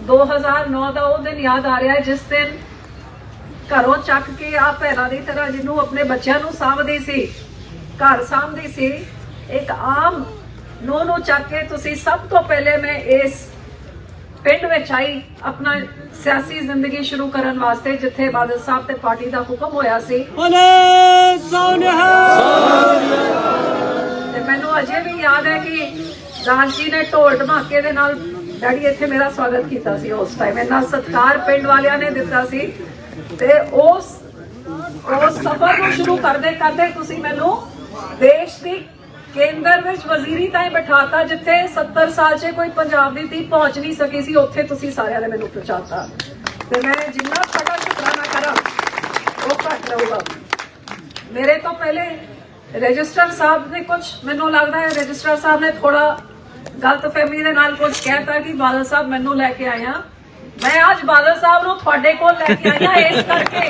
2009 ਦਾ ਉਹ ਦਿਨ ਯਾਦ ਆ ਰਿਹਾ ਜਿਸ ਦਿਨ ਘਰੋਂ ਚੱਕ ਕੇ ਆ ਭੈਣਾਂ ਦੀ ਤਰ੍ਹਾਂ ਜਿਹਨੂੰ ਆਪਣੇ ਬੱਚਿਆਂ ਨੂੰ ਸਾਂਭਦੀ ਸੀ, ਘਰ ਸਾਂਭਦੀ ਸੀ, ਇੱਕ ਆਮ ਨੂੰ ਚੱਕ ਕੇ ਤੁਸੀਂ ਸਭ ਤੋਂ ਪਹਿਲੇ ਮੈਂ ਇਸ ਪਿੰਡ ਵਿੱਚ ਆਈ ਆਪਣਾ ਸਿਆਸੀ ਜ਼ਿੰਦਗੀ ਸ਼ੁਰੂ ਕਰਨ ਵਾਸਤੇ, ਜਿੱਥੇ ਬਾਦਲ ਸਾਹਿਬ ਤੇ ਪਾਰਟੀ ਦਾ ਹੁਕਮ ਹੋਇਆ ਸੀ। ਤੇ ਮੈਨੂੰ ਅਜੇ ਵੀ ਯਾਦ ਹੈ ਕਿ ਰਾਜ ਜੀ ਨੇ ਢੋਲ ਢਮਾਕੇ ਦੇ ਨਾਲ ਡੈਡੀ ਇੱਥੇ ਮੇਰਾ ਸਵਾਗਤ ਕੀਤਾ ਸੀ। ਉਸ ਟਾਈਮ ਇੰਨਾ ਸਤਿਕਾਰ ਪਿੰਡ ਵਾਲਿਆਂ ਨੇ ਦਿੱਤਾ ਸੀ। ਤੇ ਉਸ ਸਫ਼ਰ ਨੂੰ ਸ਼ੁਰੂ ਕਰਦੇ ਕਰਦੇ ਤੁਸੀਂ ਮੈਨੂੰ ਦੇਸ਼ ਦੀ ਕੇਂਦਰ ਵਿੱਚ ਵਜ਼ੀਰੀ ਤਾਈਂ ਬਿਠਾਤਾ, ਜਿੱਥੇ 70 ਸਾਲ 'ਚ ਕੋਈ ਪੰਜਾਬ ਦੀ ਧੀ ਪਹੁੰਚ ਨਹੀਂ ਸਕੀ ਸੀ, ਉੱਥੇ ਤੁਸੀਂ ਸਾਰਿਆਂ ਨੇ ਮੈਨੂੰ ਪਹੁੰਚਾਤਾ। ਤੇ ਮੈਂ ਜਿੰਨਾ ਤੁਹਾਡਾ ਸ਼ੁਕਰਾਨਾ ਕਰਾਂ ਉਹ ਘੱਟ ਰਹੂਗਾ। ਮੇਰੇ ਤੋਂ ਪਹਿਲੇ ਰਜਿਸਟਰ ਸਾਹਿਬ ਨੇ ਕੁਝ, ਮੈਨੂੰ ਲੱਗਦਾ ਹੈ ਰਜਿਸਟਰ ਸਾਹਿਬ ਨੇ ਥੋੜਾ ਗਲਤਫਹਿਮੀ ਦੇ ਨਾਲ ਕੁਝ ਕਹਿਤਾ ਕਿ ਬਾਦਲ ਸਾਹਿਬ ਮੈਨੂੰ ਲੈ ਕੇ ਆਇਆ। ਮੈਂ ਅੱਜ ਬਾਦਲ ਸਾਹਿਬ ਨੂੰ ਤੁਹਾਡੇ ਕੋਲ ਲੈ ਕੇ ਆਇਆ ਇਸ ਕਰਕੇ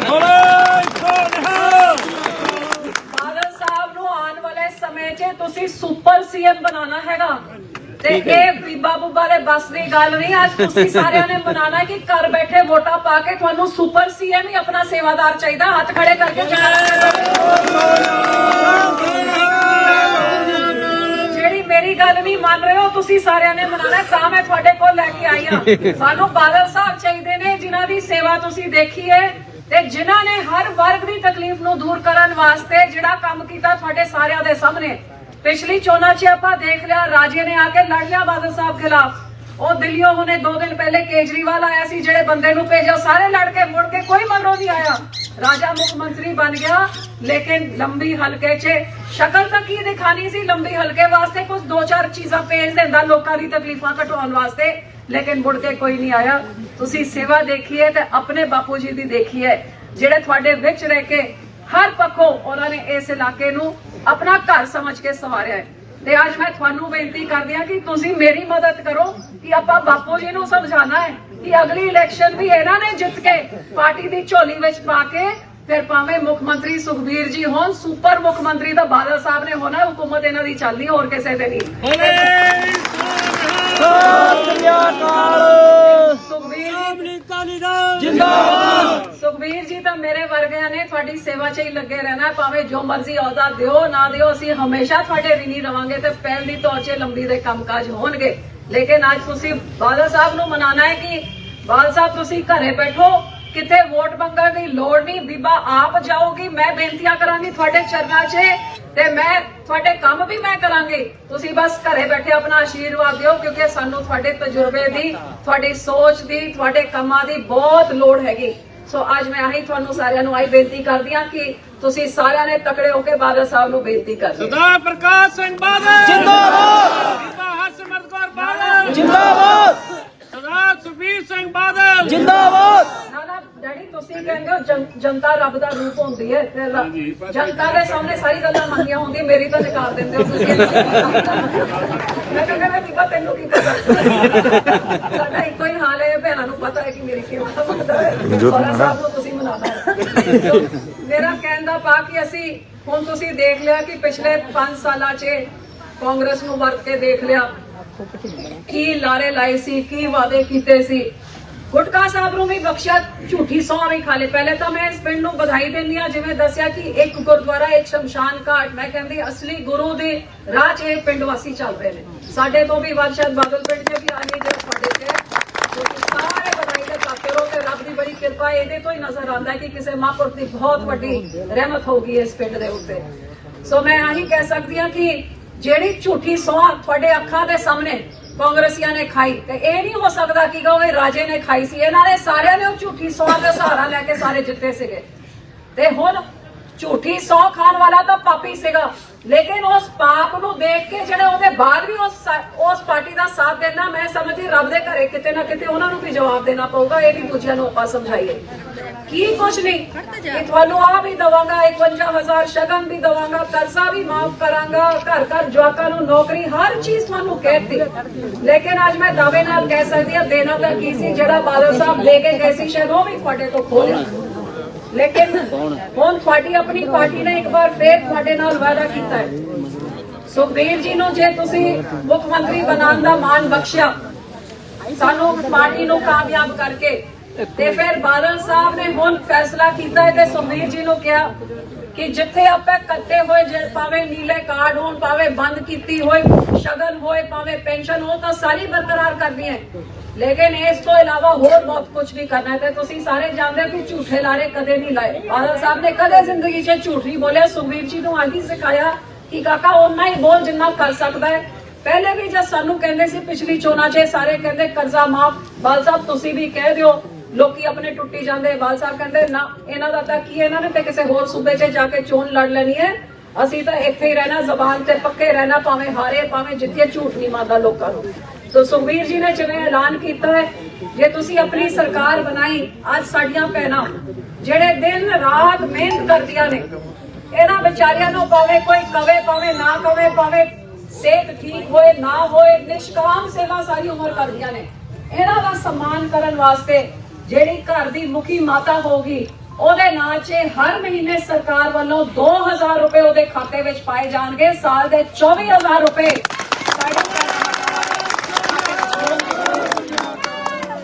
ਬਾਦਲ ਸਾਹਿਬ ਨੂੰ ਆਉਣ ਵਾਲੇ ਸਮੇਂ 'ਚ ਤੁਸੀਂ ਸੁਪਰ ਸੀਐਮ ਬਣਾਉਣਾ ਹੈਗਾ। ਤੇ ਇਹ ਬੀਬਾ ਬੁੱਬਾ ਦੇ ਬਸ ਦੀ ਗੱਲ ਨਹੀਂ। ਅੱਜ ਤੁਸੀਂ ਸਾਰਿਆਂ ਨੇ ਬਣਾਉਣਾ ਕਿ ਘਰ ਬੈਠੇ ਵੋਟਾਂ ਪਾ ਕੇ ਤੁਹਾਨੂੰ ਸੁਪਰ ਸੀਐਮ ਹੀ ਆਪਣਾ ਸੇਵਾਦਾਰ ਚਾਹੀਦਾ। ਹੱਥ ਖੜੇ ਕਰਕੇ ਜਿਹੜੀ ਮੇਰੀ ਗੱਲ ਨਹੀਂ ਮੰਨ ਰਹੇ ਹੋ ਤੁਸੀਂ ਸਾਰਿਆਂ ਨੇ ਮਨਾਉਣਾ, ਤਾਂ ਮੈਂ ਤੁਹਾਡੇ ਕੋਲ ਲੈ ਕੇ ਆਈ ਹਾਂ। ਸਾਨੂੰ ਬਾਦਲ ਸਾਹਿਬ ਚਾਹੀਦੇ ਨੇ ਜਿਨ੍ਹਾਂ ਦੀ ਸੇਵਾ ਤੁਸੀਂ ਦੇਖੀ ਹੈ ਤੇ ਜਿਨ੍ਹਾਂ ਨੇ ਹਰ ਵਰਗ ਦੀ ਤਕਲੀਫ ਨੂੰ ਦੂਰ ਕਰਨ ਵਾਸਤੇ ਜਿਹੜਾ ਕੰਮ ਕੀਤਾ ਤੁਹਾਡੇ ਸਾਰਿਆਂ ਦੇ ਸਾਹਮਣੇ। ਪਿਛਲੀ ਚੋਣਾਂ 'ਚ ਆਪਾਂ ਦੇਖ ਲਿਆ, ਰਾਜੇ ਨੇ ਆ ਕੇ ਲੜ ਲਿਆ ਬਾਦਲ ਸਾਹਿਬ ਖਿਲਾਫ। ਉਹ ਦਿੱਲੀੋਂ ਹੁਣੇ 2 ਦਿਨ ਪਹਿਲੇ ਕੇਜਰੀਵਾਲ ਆਇਆ ਸੀ, ਜਿਹੜੇ ਬੰਦੇ ਨੂੰ ਭੇਜਿਆ ਸਾਰੇ ਲੜ ਕੇ ਮੁੜ ਕੇ ਕੋਈ ਮਗਰੋਂ ਨਹੀਂ ਆਇਆ। ਰਾਜਾ ਮੁੱਖ ਮੰਤਰੀ ਬਣ ਗਿਆ, ਲੇਕਿਨ ਲੰਬੀ ਹਲਕੇ 'ਚ ਸ਼ਕਲ ਤਾਂ ਕੀ ਦਿਖਾਣੀ ਸੀ। ਲੰਬੀ ਹਲਕੇ ਵਾਸਤੇ ਕੁਝ 2-4 ਚੀਜ਼ਾਂ ਭੇਜ ਦਿੰਦਾ ਲੋਕਾਂ ਦੀ ਤਕਲੀਫਾਂ ਘਟਾਉਣ ਵਾਸਤੇ, ਲੇਕਿਨ ਮੁੜ ਕੇ ਕੋਈ ਨਹੀਂ ਆਇਆ। ਤੁਸੀਂ ਸੇਵਾ ਦੇਖੀਏ ਤੇ ਆਪਣੇ ਬਾਪੂ ਜੀ ਦੀ ਦੇਖੀਏ, ਜਿਹੜੇ ਤੁਹਾਡੇ ਵਿੱਚ ਰਹਿ ਕੇ ਹਰ ਪੱਖੋਂ ਉਹਨਾਂ ਨੇ ਇਸ ਇਲਾਕੇ ਨੂੰ ਆਪਣਾ ਘਰ ਸਮਝ ਕੇ ਸੰਵਾਰਿਆ ਹੈ। ਤੇ ਅੱਜ ਮੈਂ ਤੁਹਾਨੂੰ ਬੇਨਤੀ ਕਰਦੀ ਹਾਂ ਕਿ ਤੁਸੀਂ ਮੇਰੀ ਮਦਦ ਕਰੋ ਕਿ ਆਪਾਂ ਬਾਪੂ ਜੀ ਨੂੰ ਸਮਝਾਣਾ ਹੈ ਕਿ ਅਗਲੀ ਇਲੈਕਸ਼ਨ ਵੀ ਇਹਨਾਂ ਨੇ ਜਿੱਤ ਕੇ ਪਾਰਟੀ ਦੀ ਝੋਲੀ ਵਿੱਚ ਪਾ ਕੇ ਫਿਰ ਭਾਵੇਂ ਮੁੱਖ ਮੰਤਰੀ ਸੁਖਬੀਰ ਜੀ ਹੋਣ, ਸੁਪਰ ਮੁੱਖ ਮੰਤਰੀ ਤਾਂ ਬਾਦਲ ਸਾਹਿਬ ਨੇ ਹੋਣਾ। ਹੁਕੂਮਤ ਇਹਨਾਂ ਦੀ ਚੱਲਦੀ ਹੋਰ ਕਿਸੇ ਦੇ ਨਹੀਂ। ਸੁਖਬੀਰ ਜੀ ਤਾਂ ਮੇਰੇ ਵਰਗਿਆਂ ਨੇ ਤੁਹਾਡੀ ਸੇਵਾ 'ਚ ਹੀ ਲੱਗੇ ਰਹਿਣਾ, ਭਾਵੇਂ ਜੋ ਮਰਜ਼ੀ ਅਹੁਦਾ ਦਿਓ ਨਾ ਦਿਓ, ਅਸੀਂ ਹਮੇਸ਼ਾ ਤੁਹਾਡੇ ਰਿਣੀ ਰਵਾਂਗੇ ਤੇ ਪਹਿਲ ਦੀ ਤੌਰ 'ਚ ਲੰਬੀ ਦੇ ਕੰਮਕਾਜ ਹੋਣਗੇ। ਲੇਕਿਨ ਅੱਜ ਤੁਸੀਂ ਬਾਦਲ ਸਾਹਿਬ ਨੂੰ ਮਨਾਉਣਾ ਹੈ ਕਿ ਬਾਦਲ ਸਾਹਿਬ ਤੁਸੀਂ ਘਰੇ ਬੈਠੋ, ਕਿਤੇ ਵੋਟ ਮੰਗਣ ਦੀ ਲੋੜ ਨਹੀਂ। ਬੀਬਾ ਆਪ ਜਾਓਗੀ, ਮੈਂ ਬੇਨਤੀਆਂ ਕਰਾਂਗੀ ਤੁਹਾਡੇ ਚਰਨਾਂ 'ਚ ਤੇ ਮੈਂ ਤੁਹਾਡੇ ਕੰਮ ਵੀ ਮੈਂ ਕਰਾਂਗੀ। ਤੁਸੀਂ ਬਸ ਘਰੇ ਬੈਠੇ ਆਪਣਾ ਆਸ਼ੀਰਵਾਦ ਦਿਓ, ਕਿਉਂਕਿ ਸਾਨੂੰ ਤੁਹਾਡੇ ਤਜਰਬੇ ਦੀ, ਤੁਹਾਡੀ ਸੋਚ ਦੀ, ਤੁਹਾਡੇ ਕੰਮਾਂ ਦੀ ਬਹੁਤ ਲੋੜ ਹੈਗੀ। ਸੋ ਅੱਜ ਮੈਂ ਆਹੀ ਤੁਹਾਨੂੰ ਸਾਰਿਆਂ ਨੂੰ ਆਈ ਬੇਨਤੀ ਕਰਦੀ ਹਾਂ ਕਿ ਤੁਸੀਂ ਸਾਰਿਆਂ ਨੇ ਤਕੜੇ ਹੋ ਕੇ ਬਾਦਲ ਸਾਹਿਬ ਨੂੰ ਬੇਨਤੀ ਕਰੋ। ਸਰਦਾਰ ਪ੍ਰਕਾਸ਼ ਸਿੰਘ ਬਾਦਲ ਜਿੰਦਾਬਾਦ, ਬੀਬਾ ਹਰਸਿਮਰਤ ਕੌਰ ਬਾਦਲ ਜਿੰਦਾਬਾਦ, ਸਰਦਾਰ ਸੁਖਬੀਰ ਸਿੰਘ ਬਾਦਲ ਜਿੰਦਾਬਾਦ। ਨਾ ਡੈਡੀ ਤੁਸੀਂ ਕਹਿੰਦੇ ਹੋ ਜਨਤਾ ਰੱਬ ਦਾ ਰੂਪ ਹੁੰਦੀ ਹੈ, ਫਿਰ ਜਨਤਾ ਦੇ ਸਾਹਮਣੇ ਸਾਰੀ ਗੱਲਾਂ ਮੰਗੀਆਂ ਹੁੰਦੀਆਂ, ਮੇਰੀ ਤਾਂ ਨਕਾਰ ਦਿੰਦੇ ਹੋ ਤੁਸੀਂ। ਮੈਂ ਕਹਿੰਦਾ ਬੀਬਾ ਤੈਨੂੰ ਕੀ ਪਤਾ, ਸਾਡਾ ਇੱਕੋ ਹੀ ਹਾਲ ਹੈ। ਭੈਣਾਂ ਨੂੰ ਪਤਾ ਹੈ ਕਿ ਮੇਰੀ ਕੀ ਮੰਗਦਾ ਹੈ, ਸਾਹਿਬ ਨੂੰ ਤੁਸੀਂ ਮਨਾਉਣਾ ਹੈ। ਮੇਰਾ ਕਹਿਣ ਦਾ ਭਾਵ ਕਿ ਅਸੀਂ ਹੁਣ ਤੁਸੀਂ ਦੇਖ ਲਿਆ ਕਿ ਪਿਛਲੇ 5 ਸਾਲਾਂ 'ਚ ਕਾਂਗਰਸ ਨੂੰ ਵਰਤ ਕੇ ਦੇਖ ਲਿਆ, ਕੀ ਲਾਰੇ ਲਾਏ ਸੀ, ਕੀ ਵਾਅਦੇ ਕੀਤੇ ਸੀ। ਗੁਟਕਾ ਸਾਹਿਬ ਨੂੰ ਵੀ ਬਖਸ਼ਿਆ, ਝੂਠੀ ਸੌਂ ਵੀ ਖਾ ਲੇ। ਪਹਿਲੇ ਤਾਂ ਮੈਂ ਇਸ ਪਿੰਡ ਨੂੰ ਵਧਾਈ ਦਿੰਦੀ ਹਾਂ, ਜਿਵੇਂ ਦੱਸਿਆ ਕਿ ਇੱਕ ਗੁਰਦੁਆਰਾ, ਇੱਕ ਸ਼ਮਸ਼ਾਨ ਘਾਟ। ਮੈਂ ਕਹਿੰਦੀ ਅਸਲੀ ਗੁਰੂ ਦੇ ਰਾਹ 'ਚ ਇਹ ਪਿੰਡ ਵਾਸੀ ਚੱਲ ਰਹੇ ਨੇ। ਸਾਡੇ ਤੋਂ ਵੀ ਵੱਧ ਸ਼ਾਇਦ ਬਾਦਲ ਪਿੰਡ 'ਚ ਵੀ ਆਨੇ ਜਿਹੜਾ ਤੁਹਾਡੇ 'ਚ, ਤੁਸੀਂ ਸਾਰੇ ਵਧਾਈ ਦੇ ਪਾਤਰ ਹੋ ਤੇ ਰੱਬ ਦੀ ਬੜੀ ਕਿਰਪਾ। ਇਹਦੇ ਤੋਂ ਹੀ ਨਜ਼ਰ ਆਉਂਦਾ ਕਿ ਕਿਸੇ ਮਹਾਂਪੁਰਖ ਦੀ ਬਹੁਤ ਵੱਡੀ ਰਹਿਮਤ ਹੋਗੀ ਇਸ ਪਿੰਡ ਦੇ ਉੱਤੇ। ਸੋ ਮੈਂ ਆਹੀ ਕਹਿ ਸਕਦੀ ਹਾਂ ਕਿ ਜਿਹੜੀ ਝੂਠੀ ਸੌਂ ਤੁਹਾਡੇ ਅੱਖਾਂ ਦੇ ਸਾਹਮਣੇ ਕਾਂਗਰਸੀਆਂ ਨੇ ਖਾਈ, ਤੇ ਇਹ ਨਹੀਂ ਹੋ ਸਕਦਾ ਕਿ ਉਹ ਰਾਜੇ ਨੇ ਖਾਈ ਸੀ। ਇਹਨਾਂ ਨੇ ਸਾਰਿਆਂ ਨੇ ਉਹ ਝੂਠੀ ਸੌਂ ਦਾ ਸਹਾਰਾ ਲੈ ਕੇ ਸਾਰੇ ਜਿੱਤੇ ਸੀਗੇ। ਤੇ ਹੁਣ ਝੂਠੀ ਸੌਂ ਖਾਣ ਵਾਲਾ ਤਾਂ ਪਾਪੀ ਸੀਗਾ, ਲੇਕਿਨ ਉਸ ਪਾਪ ਨੂੰ ਦੇਖ ਕੇ ਜਿਹੜੇ ਉਹਦੇ ਬਾਅਦ ਵੀ ਉਸ ਪਾਰਟੀ ਦਾ ਸਾਥ ਦੇਣਾ, ਮੈਂ ਸਮਝਦੀ ਰੱਬ ਦੇ ਘਰੇ ਕਿਤੇ ਨਾ ਕਿਤੇ ਉਹਨਾਂ ਨੂੰ ਵੀ ਜਵਾਬ ਦੇਣਾ ਪਊਗਾ। ਇਹ ਵੀ ਦੂਜਿਆਂ ਨੂੰ ਆਪਾਂ ਸਮਝਾਈਏ ਕੀ ਕੁਛ ਨਹੀਂ ਕਿ ਤੁਹਾਨੂੰ ਆ ਵੀ ਦਵਾਂਗਾ, 51,000 ਸ਼ਗਨ ਵੀ ਦਵਾਂਗਾ, ਕਰਜ਼ਾ ਵੀ ਮਾਫ ਕਰਾਂਗਾ, ਘਰ ਘਰ ਜਵਾਕਾਂ ਨੂੰ ਨੌਕਰੀ, ਹਰ ਚੀਜ਼ ਤੁਹਾਨੂੰ ਕਹਿਤੀ। ਲੇਕਿਨ ਅੱਜ ਮੈਂ ਦਾਅਵੇ ਨਾਲ ਕਹਿ ਸਕਦੀ ਹਾਂ ਦੇਣਾ ਤਾਂ ਕੀ ਸੀ, ਜਿਹੜਾ ਬਾਦਲ ਸਾਹਿਬ ਦੇ ਕੇ ਗਏ ਸੀ ਸ਼ਾਇਦ ਉਹ ਵੀ ਤੁਹਾਡੇ ਤੋਂ ਖੋਹ ਲਿਆ। ਲੇਕਿਨ ਹੁਣ ਤੁਹਾਡੀ ਆਪਣੀ ਪਾਰਟੀ ਨੇ ਇੱਕ ਵਾਰ ਫੇਰ ਤੁਹਾਡੇ ਨਾਲ ਵਾਅਦਾ ਕੀਤਾ ਹੈ। ਸੁਖਬੀਰ ਜੀ ਨੂੰ ਜੇ ਤੁਸੀਂ ਮੁੱਖ ਮੰਤਰੀ ਬਣਾਉਣ ਦਾ ਮਾਣ ਬਖਸ਼ਿਆ, सानू पार्टी नू कामयाब करके ते फिर बादल साहब ने हुण फैसला कीता है ते सुखबीर जी नू कहा कि जिथे आपे कट्टे होए जे पावे नीले कार्ड होण पावे बंद कीती होए शगन होए पावे पेंशन हो तो सारी बरकरार करनी है, लेकिन इस तो इलावा होर बहुत कुछ नहीं करना है। ते तुसीं सारे जानते हो कि झूठे लारे कदे नहीं लाए। बादल साहब ने कदे जिंदगी च झूठ नहीं बोलिया। सुखबीर जी नू आही सिखाया कि काका उन्ना ही बोल जिन्ना कर सकदा है। पहले भी जब सानू कहंदे सी पिछली चोणां च सारे कहंदे कर्जा माफ, बाल साहब तुसीं भी कह दिओ लोकी अपने टुੱਟੀ ਜਾਂਦੇ। बाल साहब कहंदे ना इन्हां दा तां की इन्हां ने ते किसे होर सूबे 'ਚ जाके चोण लड़ लेनी है, ਅਸੀਂ ਤਾਂ ਇੱਥੇ ਹੀ ਰਹਿਣਾ, ਜ਼ਬਾਨ ਤੇ ਪੱਕੇ ਰਹਿਣਾ, ਭਾਵੇਂ ਹਾਰੇ ਭਾਵੇਂ ਜਿੱਤੇ, ਝੂਠ ਨਹੀਂ ਮਾਰਦਾ ਲੋਕਾਂ ਨੂੰ। ਸੋ ਸੁਖਬੀਰ ਜੀ ਨੇ ਜਿਵੇਂ ਐਲਾਨ ਕੀਤਾ ਹੈ, ਜੇ ਤੁਸੀਂ ਆਪਣੀ ਸਰਕਾਰ ਬਣਾਈ, ਅੱਜ ਸਾਡੀਆਂ ਭੈਣਾਂ ਜਿਹੜੇ ਦਿਨ ਰਾਤ ਮਿਹਨਤ ਕਰਦੀਆਂ ਨੇ, ਇਹਨਾਂ ਵਿਚਾਰਿਆਂ ਨੂੰ ਭਾਵੇਂ ਕੋਈ ਕਵੇ ਭਾਵੇਂ ਨਾ ਕਵੇ, ਭਾਵੇਂ ਸਿਹਤ ਠੀਕ ਹੋਏ ਨਾ ਹੋਏ, ਨਿਸ਼ਕਾਮ ਸੇਵਾ ਸਾਰੀ ਉਮਰ ਕਰਦੀਆਂ ਨੇ। ਇਹਨਾਂ ਦਾ ਸਨਮਾਨ ਕਰਨ ਵਾਸਤੇ ਜਿਹੜੀ ਘਰ ਦੀ ਮੁਖੀ ਮਾਤਾ ਹੋਗੀ, ਉਹਦੇ ਨਾਂ 'ਚ ਹਰ ਮਹੀਨੇ ਸਰਕਾਰ ਵੱਲੋਂ 2000 ਰੁਪਏ ਉਹਦੇ ਖਾਤੇ ਵਿੱਚ ਪਾਏ ਜਾਣਗੇ। ਸਾਲ ਦੇ 24000 ਰੁਪਏ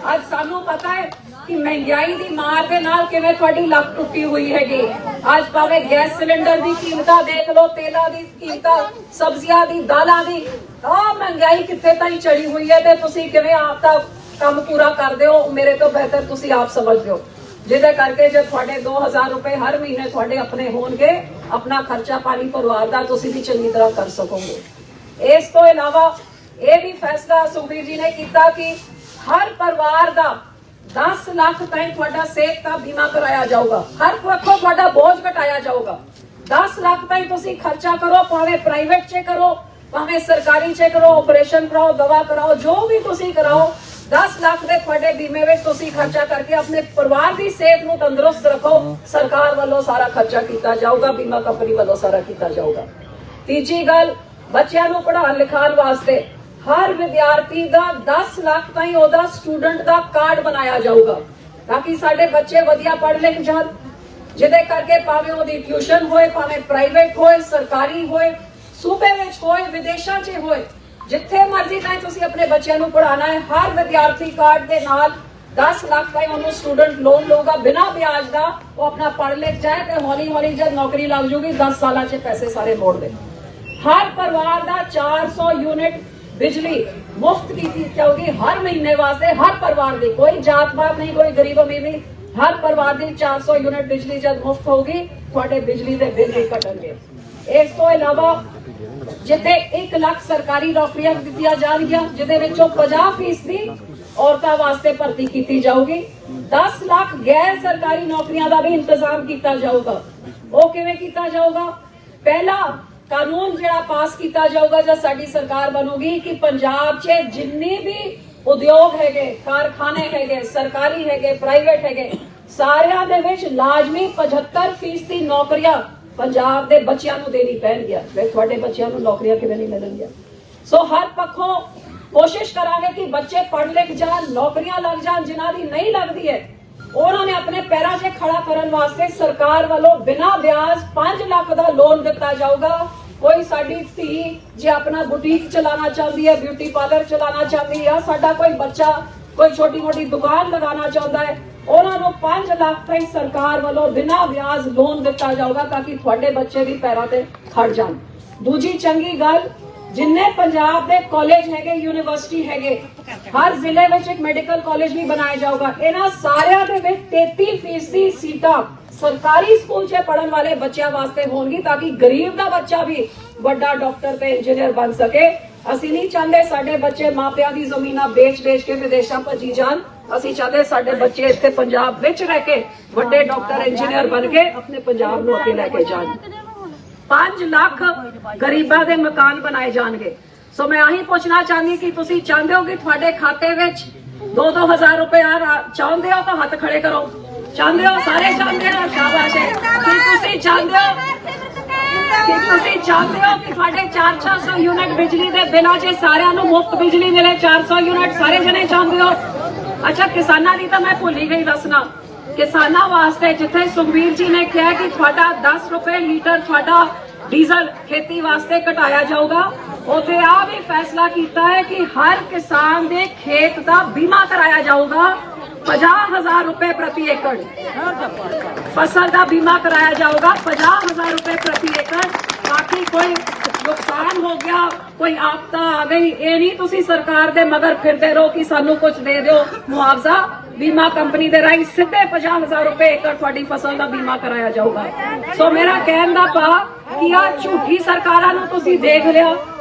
ਅੱਜ ਸਾਨੂੰ ਪਤਾ ਹੈ ਕਿ ਮਹਿੰਗਾਈ ਦੀ ਮਾਰ ਦੇ ਨਾਲ ਕਿਵੇਂ ਤੁਹਾਡੀ ਲੱਕ ਟੁੱਟੀ ਹੋਈ ਹੈਗੀ। ਅੱਜ ਭਾਵੇਂ ਗੈਸ ਸਿਲੰਡਰ ਦੀ ਕੀਮਤਾਂ ਦੇਖ ਲਓ, ਤੇਲਾਂ ਦੀ ਕੀਮਤਾਂ, ਸਬਜ਼ੀਆਂ ਦੀ, ਦਾਲਾਂ ਦੀ, ਆਹ ਮਹਿੰਗਾਈ ਕਿੱਥੇ ਤਾਈਂ ਚੜੀ ਹੋਈ ਹੈ ਤੇ ਤੁਸੀਂ ਕਿਵੇਂ ਆਪ ਦਾ ਕੰਮ ਪੂਰਾ ਕਰਦੇ ਹੋ, ਮੇਰੇ ਤੋਂ ਬਿਹਤਰ ਤੁਸੀਂ ਆਪ ਸਮਝਦੇ ਹੋ। ਜਿਹਦੇ ਕਰਕੇ ਜੇ ਤੁਹਾਡੇ 2000 ਰੁਪਏ ਹਰ ਮਹੀਨੇ ਤੁਹਾਡੇ ਆਪਣੇ ਹੋਣਗੇ, ਆਪਣਾ ਖਰਚਾ ਪਾਣੀ ਪਰਿਵਾਰ ਦਾ ਤੁਸੀਂ ਵੀ ਚੰਗੀ ਤਰ੍ਹਾਂ ਕਰ ਸਕੋਗੇ। ਇਸ ਤੋਂ ਇਲਾਵਾ ਇਹ ਵੀ ਫੈਸਲਾ ਸੁਖਬੀਰ ਜੀ ਨੇ ਕੀਤਾ ਕਿ ਹਰ ਪਰਿਵਾਰ ਦਾ 10 ਲੱਖ ਤਾਈਂ ਤੁਹਾਡਾ ਸਿਹਤ ਦਾ ਬੀਮਾ ਕਰਾਇਆ ਜਾਊਗਾ। ਹਰ ਪੱਖੋਂ ਤੁਹਾਡਾ ਬੋਝ ਘਟਾਇਆ ਜਾਊਗਾ। 10 ਲੱਖ ਤਾਈਂ ਤੁਸੀਂ ਖਰਚਾ ਕਰੋ, ਭਾਵੇਂ ਪ੍ਰਾਈਵੇਟ 'ਚ ਕਰੋ ਭਾਵੇਂ ਸਰਕਾਰੀ 'ਚ ਕਰੋ, ਆਪਰੇਸ਼ਨ ਕਰਾਓ, ਦਵਾ ਕਰਾਓ, ਜੋ ਵੀ ਤੁਸੀਂ ਕਰਾਓ, 10 ਲੱਖ ਦੇ ਤੁਹਾਡੇ ਬੀਮੇ ਵਿੱਚ ਤੁਸੀਂ ਖਰਚਾ ਕਰਕੇ ਆਪਣੇ ਪਰਿਵਾਰ ਦੀ ਸਿਹਤ ਨੂੰ ਤੰਦਰੁਸਤ ਰੱਖੋ। ਸਰਕਾਰ ਵੱਲੋਂ ਸਾਰਾ ਖਰਚਾ ਕੀਤਾ ਜਾਊਗਾ, ਬੀਮਾ ਕੰਪਨੀ ਵੱਲੋਂ ਸਾਰਾ ਕੀਤਾ ਜਾਊਗਾ। ਤੀਜੀ ਗੱਲ, ਬੱਚਿਆਂ ਨੂੰ ਪੜ੍ਹਾਉਣ ਲਿਖਾਉਣ ਵਾਸਤੇ ਹਰ ਵਿਦਿਆਰਥੀ ਦਾ 10 ਲੱਖ ਤਾਈਂ ਉਹਦਾ ਸਟੂਡੈਂਟ ਦਾ ਕਾਰਡ ਬਣਾਇਆ ਜਾਊਗਾ, ਤਾਂ ਕਿ ਸਾਡੇ ਬੱਚੇ ਵਧੀਆ ਪੜ੍ਹ ਲਿਖ ਜਾਣ, ਜਿਹਦੇ ਕਰਕੇ ਭਾਵੇਂ ਉਹਦੀ ਟਿਊਸ਼ਨ ਹੋਏ, ਭਾਵੇਂ ਪ੍ਰਾਈਵੇਟ ਹੋਏ, ਸਰਕਾਰੀ ਹੋਏ, ਸੂਬੇ ਵਿੱਚ ਹੋਏ, ਵਿਦੇਸ਼ਾਂ 'ਚ ਹੋਏ, ਜਿੱਥੇ ਮਰਜ਼ੀ ਤਾਈਂ ਤੁਸੀਂ ਆਪਣੇ ਬੱਚਿਆਂ ਨੂੰ ਪੜ੍ਹਾਉਣਾ ਹੈ, ਹਰ ਵਿਦਿਆਰਥੀ ਕਾਰਡ ਦੇ ਨਾਲ 10 ਲੱਖ ਤਾਈਂ ਉਹਨੂੰ ਸਟੂਡੈਂਟ ਲੋਨ ਲਊਗਾ ਬਿਨਾਂ ਵਿਆਜ ਦਾ। ਉਹ ਆਪਣਾ ਪੜ੍ਹ ਲਿਖ ਜਾਏ ਤੇ ਹੌਲੀ ਹੌਲੀ ਜਦ ਨੌਕਰੀ ਲੱਗ ਜੂਗੀ 10 ਸਾਲਾਂ 'ਚ ਪੈਸੇ ਸਾਰੇ ਮੋੜ ਦੇ। ਹਰ ਪਰਿਵਾਰ ਦਾ 400 ਯੂਨਿਟ ਬਿਜਲੀ ਮੁਫਤ ਕੀਤੀ ਜਾਊਗੀ ਹਰ ਮਹੀਨੇ ਵਾਸਤੇ। ਹਰ ਪਰਿਵਾਰ ਦੀ ਕੋਈ ਜਾਤ ਪਾਤ ਨਹੀਂ, ਕੋਈ ਗਰੀਬ ਅਮੀਰ ਨਹੀਂ, ਹਰ ਪਰਿਵਾਰ ਦੀ 400 ਯੂਨਿਟ ਬਿਜਲੀ ਜਦ ਮੁਫਤ ਹੋਊਗੀ, ਤੁਹਾਡੇ ਬਿਜਲੀ ਦੇ ਬਿੱਲ ਵੀ ਘਟਣਗੇ। ਇਸ ਤੋਂ ਇਲਾਵਾ ਜਿੱਥੇ 1 ਲੱਖ ਸਰਕਾਰੀ ਨੌਕਰੀਆਂ ਦਿੱਤੀਆਂ ਜਾਣਗੀਆਂ, ਜਿਹਦੇ ਵਿੱਚੋਂ 50% ਔਰਤਾਂ ਵਾਸਤੇ ਭਰਤੀ ਕੀਤੀ ਜਾਊਗੀ। 10 ਲੱਖ ਗੈਰ ਸਰਕਾਰੀ ਨੌਕਰੀਆਂ ਦਾ ਵੀ ਇੰਤਜ਼ਾਮ ਕੀਤਾ ਜਾਊਗਾ। ਉਹ ਕਿਵੇਂ ਕੀਤਾ ਜਾਊਗਾ? ਪਹਿਲਾ ਕਾਨੂੰਨ ਜਿਹੜਾ ਪਾਸ ਕੀਤਾ ਜਾਊਗਾ ਜਦ ਸਾਡੀ ਸਰਕਾਰ ਬਣੂਗੀ ਕਿ ਪੰਜਾਬ 'ਚ ਜਿੰਨੇ ਵੀ ਉਦਯੋਗ ਹੈਗੇ, ਕਾਰਖਾਨੇ ਹੈਗੇ, ਸਰਕਾਰੀ ਹੈਗੇ, ਪ੍ਰਾਈਵੇਟ ਹੈਗੇ, ਸਾਰਿਆਂ ਦੇ ਵਿੱਚ ਲਾਜ਼ਮੀ 75% ਨੌਕਰੀਆਂ ਪੰਜਾਬ ਦੇ ਬੱਚਿਆਂ ਨੂੰ ਦੇਣੀ ਪੈਣਗੀਆਂ। ਵੇ ਤੁਹਾਡੇ ਬੱਚਿਆਂ ਨੂੰ ਨੌਕਰੀਆਂ ਕਿਵੇਂ ਨਹੀਂ ਮਿਲਣਗੀਆਂ? ਸੋ ਹਰ ਪੱਖੋਂ ਕੋਸ਼ਿਸ਼ ਕਰਾਂਗੇ ਕਿ ਬੱਚੇ ਪੜ੍ਹ ਲਿਖ ਜਾਣ, ਨੌਕਰੀਆਂ ਲੱਗ ਜਾਣ। ਜਿਨ੍ਹਾਂ ਦੀ ਨਹੀਂ ਲੱਗਦੀ ਹੈ ਉਹਨਾਂ ਨੇ ਆਪਣੇ ਪੈਰਾਂ 'ਤੇ ਖੜਾ ਕਰਨ ਵਾਸਤੇ ਸਰਕਾਰ ਵੱਲੋਂ ਬਿਨਾਂ ਵਿਆਜ 5 ਲੱਖ ਦਾ ਲੋਨ ਦਿੱਤਾ ਜਾਊਗਾ। ਕੋਈ ਸਾਡੀ ਧੀ ਜੇ ਆਪਣਾ ਬੁਟੀਕ ਚਲਾਉਣਾ ਚਾਹੁੰਦੀ ਹੈ, ਬਿਊਟੀ ਪਾਰਲਰ ਚਲਾਉਣਾ ਚਾਹੁੰਦੀ ਹੈ, ਸਾਡਾ ਕੋਈ ਬੱਚਾ ਕੋਈ ਛੋਟੀ ਮੋਟੀ ਦੁਕਾਨ ਲਗਾਉਣਾ ਚਾਹੁੰਦਾ ਹੈ, ਉਹਨਾਂ ਨੂੰ 5 ਲੱਖ ਤਾਈਂ ਸਰਕਾਰ ਵੱਲੋਂ ਬਿਨਾਂ ਵਿਆਜ ਲੋਨ ਦਿੱਤਾ ਜਾਊਗਾ ਤਾਂ ਕਿ ਤੁਹਾਡੇ ਬੱਚੇ ਵੀ ਪੈਰਾਂ ਤੇ ਖੜ ਜਾਣ। ਦੂਜੀ ਚੰਗੀ ਗੱਲ, ਜਿੰਨੇ ਪੰਜਾਬ ਦੇ ਕਾਲਜ ਹੈਗੇ, ਯੂਨੀਵਰਸਿਟੀ ਹੈਗੇ, ਹਰ ਜ਼ਿਲ੍ਹੇ ਵਿੱਚ ਇੱਕ ਮੈਡੀਕਲ ਕਾਲਜ ਵੀ ਬਣਾਇਆ ਜਾਊਗਾ। ਇਹਨਾਂ ਸਾਰਿਆਂ ਦੇ ਵਿੱਚ 33% ਸੀਟਾਂ ਸਰਕਾਰੀ ਸਕੂਲ 'ਚ ਪੜ੍ਹਨ ਵਾਲੇ ਬੱਚਿਆਂ ਵਾਸਤੇ ਹੋਣਗੀ ਤਾਂ ਕਿ ਗਰੀਬ ਦਾ ਬੱਚਾ ਵੀ ਵੱਡਾ ਡਾਕਟਰ ਤੇ ਇੰਜੀਨੀਅਰ ਬਣ ਸਕੇ। ਅਸੀਂ ਨਹੀਂ ਚਾਹੁੰਦੇ ਸਾਡੇ ਬੱਚੇ ਮਾਪਿਆਂ ਦੀ ਜ਼ਮੀਨਾਂ ਵੇਚ-ਵੇਚ ਕੇ ਵਿਦੇਸ਼ਾਂ ਭੱਜੀ ਜਾਣ। ਅਸੀਂ ਚਾਹਦੇ ਸਾਡੇ ਬੱਚੇ ਇੱਥੇ ਪੰਜਾਬ ਵਿੱਚ ਰਹਿ ਕੇ ਵੱਡੇ ਡਾਕਟਰ ਇੰਜੀਨੀਅਰ ਬਣ ਕੇ ਆਪਣੇ ਪੰਜਾਬ ਨੂੰ ਅੱਗੇ ਲੈ ਕੇ ਜਾਣ। 5 ਲੱਖ ਗਰੀਬਾਂ ਦੇ ਮਕਾਨ ਬਣਾਏ ਜਾਣਗੇ। ਸੋ ਮੈਂ ਆਹੀ ਪੁੱਛਣਾ ਚਾਹੁੰਦੀ ਕਿ ਤੁਸੀਂ ਚਾਹੁੰਦੇ ਹੋ ਕਿ ਤੁਹਾਡੇ ਖਾਤੇ ਵਿੱਚ 2-2000 ਰੁਪਏ ਚਾਹੁੰਦੇ ਹੋ ਤਾਂ ਹੱਥ ਖੜੇ ਕਰੋ। ਚਾਹੁੰਦੇ ਹੋ? ਸਾਰੇ ਚਾਹੁੰਦੇ ਹੋ? ਸ਼ਾਬਾਸ਼ ਹੈ। ਕੀ ਤੁਸੀਂ ਚਾਹੁੰਦੇ ਹੋ ਕਿ ਤੁਹਾਡੇ 400 ਯੂਨਿਟ ਬਿਜਲੀ ਦੇ ਬਿੱਲਾਂ 'ਚ ਸਾਰਿਆਂ ਨੂੰ ਮੁਫਤ ਬਿਜਲੀ ਮਿਲੇ? 400 ਯੂਨਿਟ ਸਾਰੇ ਜਣੇ ਚਾਹੁੰਦੇ ਹੋ? ਅੱਛਾ, ਕਿਸਾਨਾਂ ਦੀ ਤਾਂ ਮੈਂ ਭੁੱਲ ਹੀ ਗਈ ਦੱਸਣਾ। ਕਿਸਾਨਾਂ ਵਾਸਤੇ ਜਿੱਥੇ ਸੁਖਬੀਰ ਜੀ ਨੇ ਕਿਹਾ ਕਿ ਤੁਹਾਡਾ 10 ਰੁਪਏ ਲੀਟਰ ਤੁਹਾਡਾ डीजल खेती वास्ते घटाया जाऊगा। उत्थे आ भी फैसला किया है कि हर किसान के खेत का बीमा कराया जाऊगा। 50,000 रुपए प्रति एकड़ फसल का बीमा कराया जाऊगा। 50,000 रुपए प्रति एकड़। बाकी कोई नुकसान हो गया, कोई आपदा आ गई, ये नहीं तुसी सरकार दे मगर फिरते रहो कि सानू कुछ दे दो मुआवजा। बीमा कंपनी दे राही सीधे 50,000 रुपए एकड़ थोड़ी फसल का बीमा कराया जाऊगा। सो मेरा कहन दा पा कि आ झूठी सरकारां नू तुसी देख लिया।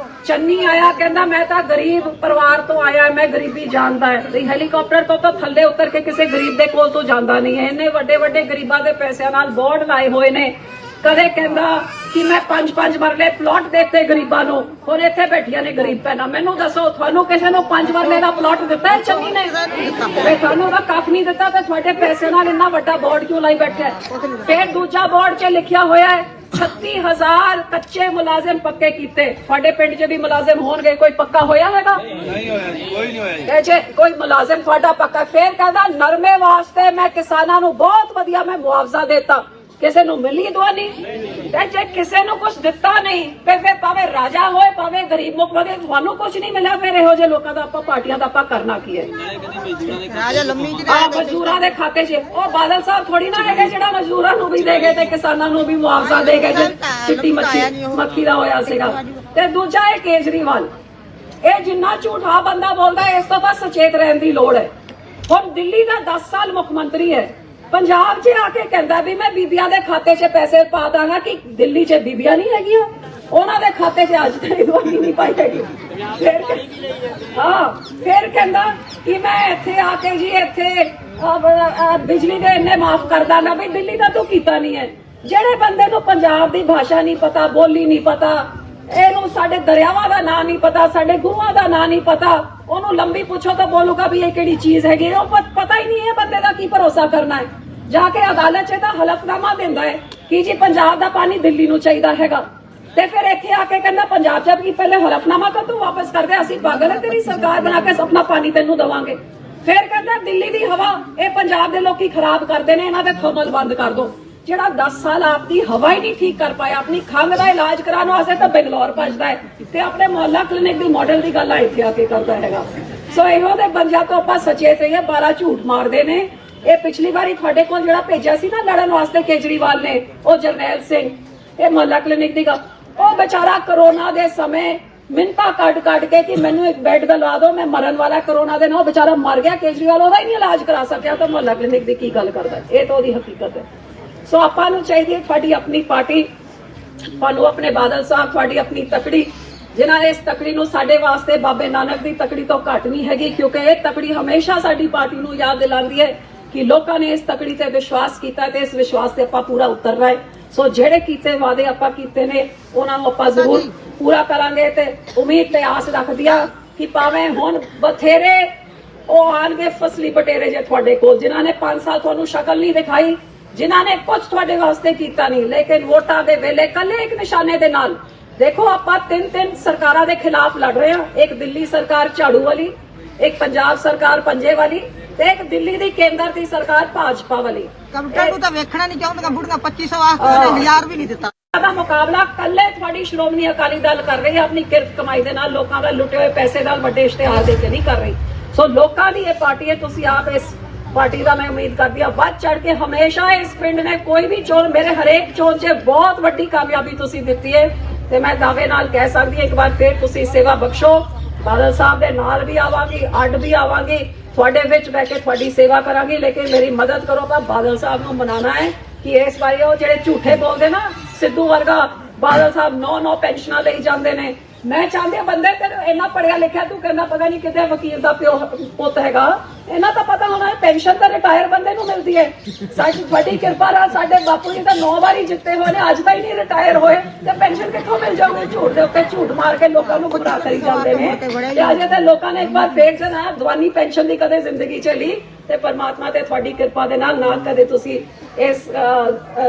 चन्नी आया कहंदा मैं तो गरीब परिवार तो आया, मैं गरीबी जानदा है। ते हेलीकॉप्टर तो थल्ले उतर के किसी गरीब दे कोल तो जांदा नहीं है। इन्ने वड्डे वड्डे गरीबां दे पैसिਆਂ नाल बोर्ड लाए हुए ने। कदे कहंदा कि मैं 5-5 मरले प्लॉट देते गरीबां नू, हुण इत्थे बैठियां ने गरीब भैणां। मैनू दसो तुहानू किसी नू 5 मरले दा प्लॉट दिता है चन्नी ने? ते तुहानू तां कख नहीं दिता ते तुहाडे पैसे नाल इन्ना वड्डा बोर्ड क्यों लाई बैठा है? फिर दूजा बोर्ड 'च लिखिया होया है 36,000 कच्चे मुलाजिम पक्के कीते। तुहाडे पिंड 'च भी मुलाजिम होणगे, कोई पक्का होया हैगा? नहीं होया जी, कोई नहीं होया जी। कोई मुलाजिम तुहाडा पक्का। फिर कहंदा नरमे वास्ते मैं किसानां नू बहुत वधिया मैं मुआवजा देता, किसी नू मिली दवानी। जे किसी नू कुछ दिता नहीं फिर भावे राजा होए भावे गरीब मुख लगे तुहानू कुछ नहीं मिला, फिर इहो जे लोकां दा आपां पार्टियां दा आपां करना की है? मजदूरां दे खाते 'च ओ बादल साहब थोड़ी ना हैगे जेड़ा मजदूरां नू भी दे गए ते किसानां नू भी मुआवजा दे गए जे चिट्टी मक्खी दा होया सीगा। ते दूजा है केजरीवाल, ये जिन्ना झूठा बंदा बोलदा है इस तो तां सचेत रहन दी लोड़ है। हुण दिल्ली दा 10 साल मुख मंत्री है, पंजाब 'च आके कहंदा भी मैं बीबियां दे खाते 'च पैसे पा दांगा कि दिल्ली 'च बीबियां नहीं हैगियां, उन्हां दे खाते 'च अज तक दवाई नहीं पाई हैगी। फिर कहंदा कि मैं इत्थे आके जी इत्थे बिजली दे इन्ने माफ कर दांगा। भी दिल्ली दा तू कीता नहीं है। जेड़े बंदे नूं पंजाब दी भाषा नहीं पता, बोली नहीं पता, ਇਹਨੂੰ ਸਾਡੇ ਦਰਿਆਵਾਂ ਦਾ ਨਾਂ ਨਹੀਂ ਪਤਾ, ਸਾਡੇ ਗੁਰੂਆਂ ਦਾ ਨਾਂ ਨਹੀਂ ਪਤਾ, ਉਹਨੂੰ ਲੰਬੀ ਪੁੱਛੋ ਤਾਂ ਬੋਲੂਗਾ ਵੀ ਇਹ ਕਿਹੜੀ ਚੀਜ਼ ਹੈਗੀ। ਉਹ ਪਤਾ ਹੀ ਨਹੀਂ ਹੈ ਬੰਦੇ ਦਾ ਕੀ ਭਰੋਸਾ ਕਰਨਾ ਹੈ। ਜਾ ਕੇ ਅਦਾਲਤ 'ਚ ਤਾਂ ਹਲਫਨਾਮਾ ਦਿੰਦਾ ਹੈ ਕਿ ਜੀ ਪੰਜਾਬ ਦਾ ਪਾਣੀ ਦਿੱਲੀ ਨੂੰ ਚਾਹੀਦਾ ਹੈਗਾ, ਤੇ ਫਿਰ ਇੱਥੇ ਆ ਕੇ ਕਹਿੰਦਾ ਪੰਜਾਬ 'ਚ ਵੀ ਪਹਿਲੇ ਹਲਫਨਾਮਾ ਤਾਂ ਤੂੰ ਵਾਪਸ ਕਰ ਦੇ, ਅਸੀਂ ਪਾਗਲ ਹੈ ਤੇਰੀ ਸਰਕਾਰ ਬਣਾ ਕੇ ਆਪਣਾ ਪਾਣੀ ਤੈਨੂੰ ਦੇਵਾਂਗੇ। ਫਿਰ ਕਹਿੰਦਾ ਦਿੱਲੀ ਦੀ ਹਵਾ ਇਹ ਪੰਜਾਬ ਦੇ ਲੋਕੀ ਖਰਾਬ ਕਰਦੇ ਨੇ, ਇਹਨਾਂ ਦੇ ਥਰਮਲ ਬੰਦ ਕਰ ਦੋ। ਜਿਹੜਾ 10 ਸਾਲ ਆਪਦੀ ਹਵਾ ਹੀ ਨਹੀਂ ਠੀਕ ਕਰ ਪਾਇਆ, ਆਪਣੀ ਖੰਘ ਦਾ ਇਲਾਜ ਕਰਾਉਣ ਵਾਸਤੇ ਤਾਂ ਬੰਗਲੌਰ ਭੱਜਦਾ ਹੈ ਤੇ ਆਪਣੇ ਮੁਹੱਲਾ ਕਲੀਨਿਕ ਦੀ ਮਾਡਲ ਦੀ ਗੱਲ ਇੱਥੇ ਆ ਕੇ ਕਰਦਾ ਹੈਗਾ। ਸੋ ਇਹੋ ਦੇ ਬੰਦਿਆਂ ਤੋਂ ਆਪਾਂ ਸਚੇਤ ਰਹੀਏ। 12 ਝੂਠ ਮਾਰਦੇ ਨੇ। ਇਹ ਪਿਛਲੀ ਵਾਰੀ ਤੁਹਾਡੇ ਕੋਲ ਜਿਹੜਾ ਭੇਜਿਆ ਸੀ ਨਾ ਲੜਨ ਵਾਸਤੇ ਕੇਜਰੀਵਾਲ ਨੇ, ਉਹ ਜਰਨੈਲ ਸਿੰਘ, ਇਹ ਮੁਹੱਲਾ ਕਲੀਨਿਕ ਦੀ ਗੱਲ, ਉਹ ਵਿਚਾਰਾ ਕਰੋਨਾ ਦੇ ਸਮੇਂ ਮਿੰਤਾ ਕੱਢ ਕੇ ਕਿ ਮੈਨੂੰ ਇੱਕ ਬੈੱਡ ਦਿਲਵਾ ਦਿਓ, ਮੈਂ ਮਰਨ ਵਾਲਾ ਕਰੋਨਾ ਦੇ ਨਾਲ, ਵਿਚਾਰਾ ਮਰ ਗਿਆ। ਕੇਜਰੀਵਾਲ ਉਹਦਾ ਹੀ ਨਹੀਂ ਇਲਾਜ ਕਰਾ ਸਕਿਆ ਤਾਂ ਮੁਹੱਲਾ ਕਲੀਨਿਕ ਦੀ ਕੀ ਗੱਲ ਕਰਦਾ? ਇਹ ਤਾਂ ਉਹਦੀ ਹਕੀਕਤ ਹੈ। ਸੋ ਆਪਾਂ ਨੂੰ ਚਾਹੀਦੀ ਤੁਹਾਡੀ ਆਪਣੀ ਪਾਰਟੀ, ਤੁਹਾਨੂੰ ਆਪਣੇ ਬਾਦਲ ਸਾਹਿਬ, ਤੁਹਾਡੀ ਆਪਣੀ ਤਕੜੀ, ਜਿਨ੍ਹਾਂ ਨੇ ਇਸ ਤਕੜੀ ਨੂੰ ਸਾਡੇ ਵਾਸਤੇ ਬਾਬੇ ਨਾਨਕ ਦੀ ਤਕੜੀ ਤੋਂ ਘੱਟ ਨਹੀਂ ਹੈਗੀ, ਕਿਉਂਕਿ ਇਹ ਤਕੜੀ ਹਮੇਸ਼ਾ ਸਾਡੀ ਪਾਰਟੀ ਨੂੰ ਯਾਦ ਦਿਲਾਉਂਦੀ ਹੈ ਕਿ ਲੋਕਾਂ ਨੇ ਇਸ ਤਕੜੀ ਤੇ ਵਿਸ਼ਵਾਸ ਕੀਤਾ ਤੇ ਇਸ ਵਿਸ਼ਵਾਸ ਤੇ ਆਪਾਂ ਪੂਰਾ ਉਤਰਨਾ ਹੈ। ਸੋ ਜਿਹੜੇ ਕੀਤੇ ਵਾਅਦੇ ਆਪਾਂ ਕੀਤੇ ਨੇ ਉਹਨਾਂ ਨੂੰ ਆਪਾਂ ਜ਼ਰੂਰ ਪੂਰਾ ਕਰਾਂਗੇ ਤੇ ਉਮੀਦ ਤੇ ਆਸ ਰੱਖਦੀ ਆ ਕਿ ਭਾਵੇਂ ਹੁਣ ਬਥੇਰੇ ਉਹ ਆਣਗੇ ਫਸਲੀ ਬਟੇਰੇ ਜੇ ਤੁਹਾਡੇ ਕੋਲ, ਜਿਨ੍ਹਾਂ ਨੇ 5 ਸਾਲ ਤੁਹਾਨੂੰ ਸ਼ਕਲ ਨਹੀਂ ਦਿਖਾਈ, ਜਿਨ੍ਹਾਂ ਨੇ ਕੁਝ ਤੁਹਾਡੇ ਵਾਸਤੇ ਕੀਤਾ ਨਹੀਂ, ਲੇਕਿਨ ਵੋਟਾਂ ਦੇ ਵੇਲੇ ਕੱਲੇ ਇੱਕ ਨਿਸ਼ਾਨੇ ਦੇ ਨਾਲ ਦੇਖੋ ਆਪਾਂ 3 ਸਰਕਾਰਾਂ ਦੇ ਖਿਲਾਫ ਲੜ ਰਹੇ ਹਾਂ। ਇੱਕ ਦਿੱਲੀ ਸਰਕਾਰ ਝਾੜੂ ਵਾਲੀ, ਇੱਕ ਪੰਜਾਬ ਸਰਕਾਰ ਪੰਜੇ ਵਾਲੀ ਤੇ ਇੱਕ ਦਿੱਲੀ ਦੀ ਕੇਂਦਰ ਦੀ ਸਰਕਾਰ ਭਾਜਪਾ ਵਾਲੀ। ਕੰਪਿਊਟਰ ਨੂੰ ਤਾਂ ਵੇਖਣਾ ਨਹੀਂ ਚਾਹੁੰਦਾ, ਬੁੜੀਆਂ 2500 ਵਾਸਤੇ 1000 ਵੀ ਨਹੀਂ ਦਿੱਤਾ। ਦਾ ਮੁਕਾਬਲਾ ਕੱਲੇ ਤੁਹਾਡੀ ਸ਼੍ਰੋਮਣੀ ਅਕਾਲੀ ਦਲ ਕਰ ਰਹੀ ਹੈ, ਆਪਣੀ ਕਿਰਤ ਕਮਾਈ ਦੇ ਨਾਲ, ਲੋਕਾਂ ਦਾ ਲੁੱਟੇ ਹੋਏ ਪੈਸੇ ਨਾਲ ਵੱਡੇ ਇਸ਼ਤਿਹਾਰ ਦੇ ਕੇ ਨਹੀਂ ਕਰ ਰਹੀ। ਸੋ ਲੋਕਾਂ ਦੀ ਇਹ ਪਾਰਟੀ ਹੈ, ਤੁਸੀਂ ਆਪ ਇਸ पार्टी का मैं उम्मीद करती हूँ बढ़ चढ़ के हमेशा इस पिंड ने कोई भी चोन, मेरे हरेक चोन से बहुत वड्डी कामयाबी तुसी दिती है ते मैं दावे नाल कह सकती एक बार फिर तुसी सेवा बख्शो। बादल साहब दे नाल भी आवांगी, अड भी आवांगी, तुहाडे विच बैठ के तुहाडी सेवा करांगी, लेकिन मेरी मदद करो तो बादल साहब नूं मनाना है कि इस बारी वो जिहड़े झूठे बोलदे ना, सिद्धू वर्गा बादल साहब 9 पेंशनां लई जांदे ने। मैं चाहती बंदे तेरे इन्ना पढ़िया लिखिया, तू कहना पता नहीं किते वकील का प्यो पुत हैगा, इन्ना तो पता होना है पेंशन तो रिटायर बंदे नूं मिलती है। साडी बड़ी कृपा नाल साडे बापू जी तो 9 बारी जिते हुए ने, अज तक नहीं रिटायर होए ते पेंशन कित्थों मिल जाऊगी? झूठ दे उत्ते झूठ मार के लोकां नूं गुमराह करी जांदे ने। ते अजे ते लोकां ने एक बार फेर जना दवानी पेंशन दी कदे जिंदगी च ली ते परमात्मा ते तुहाडी कृपा दे नाल ना कदे तुसी इस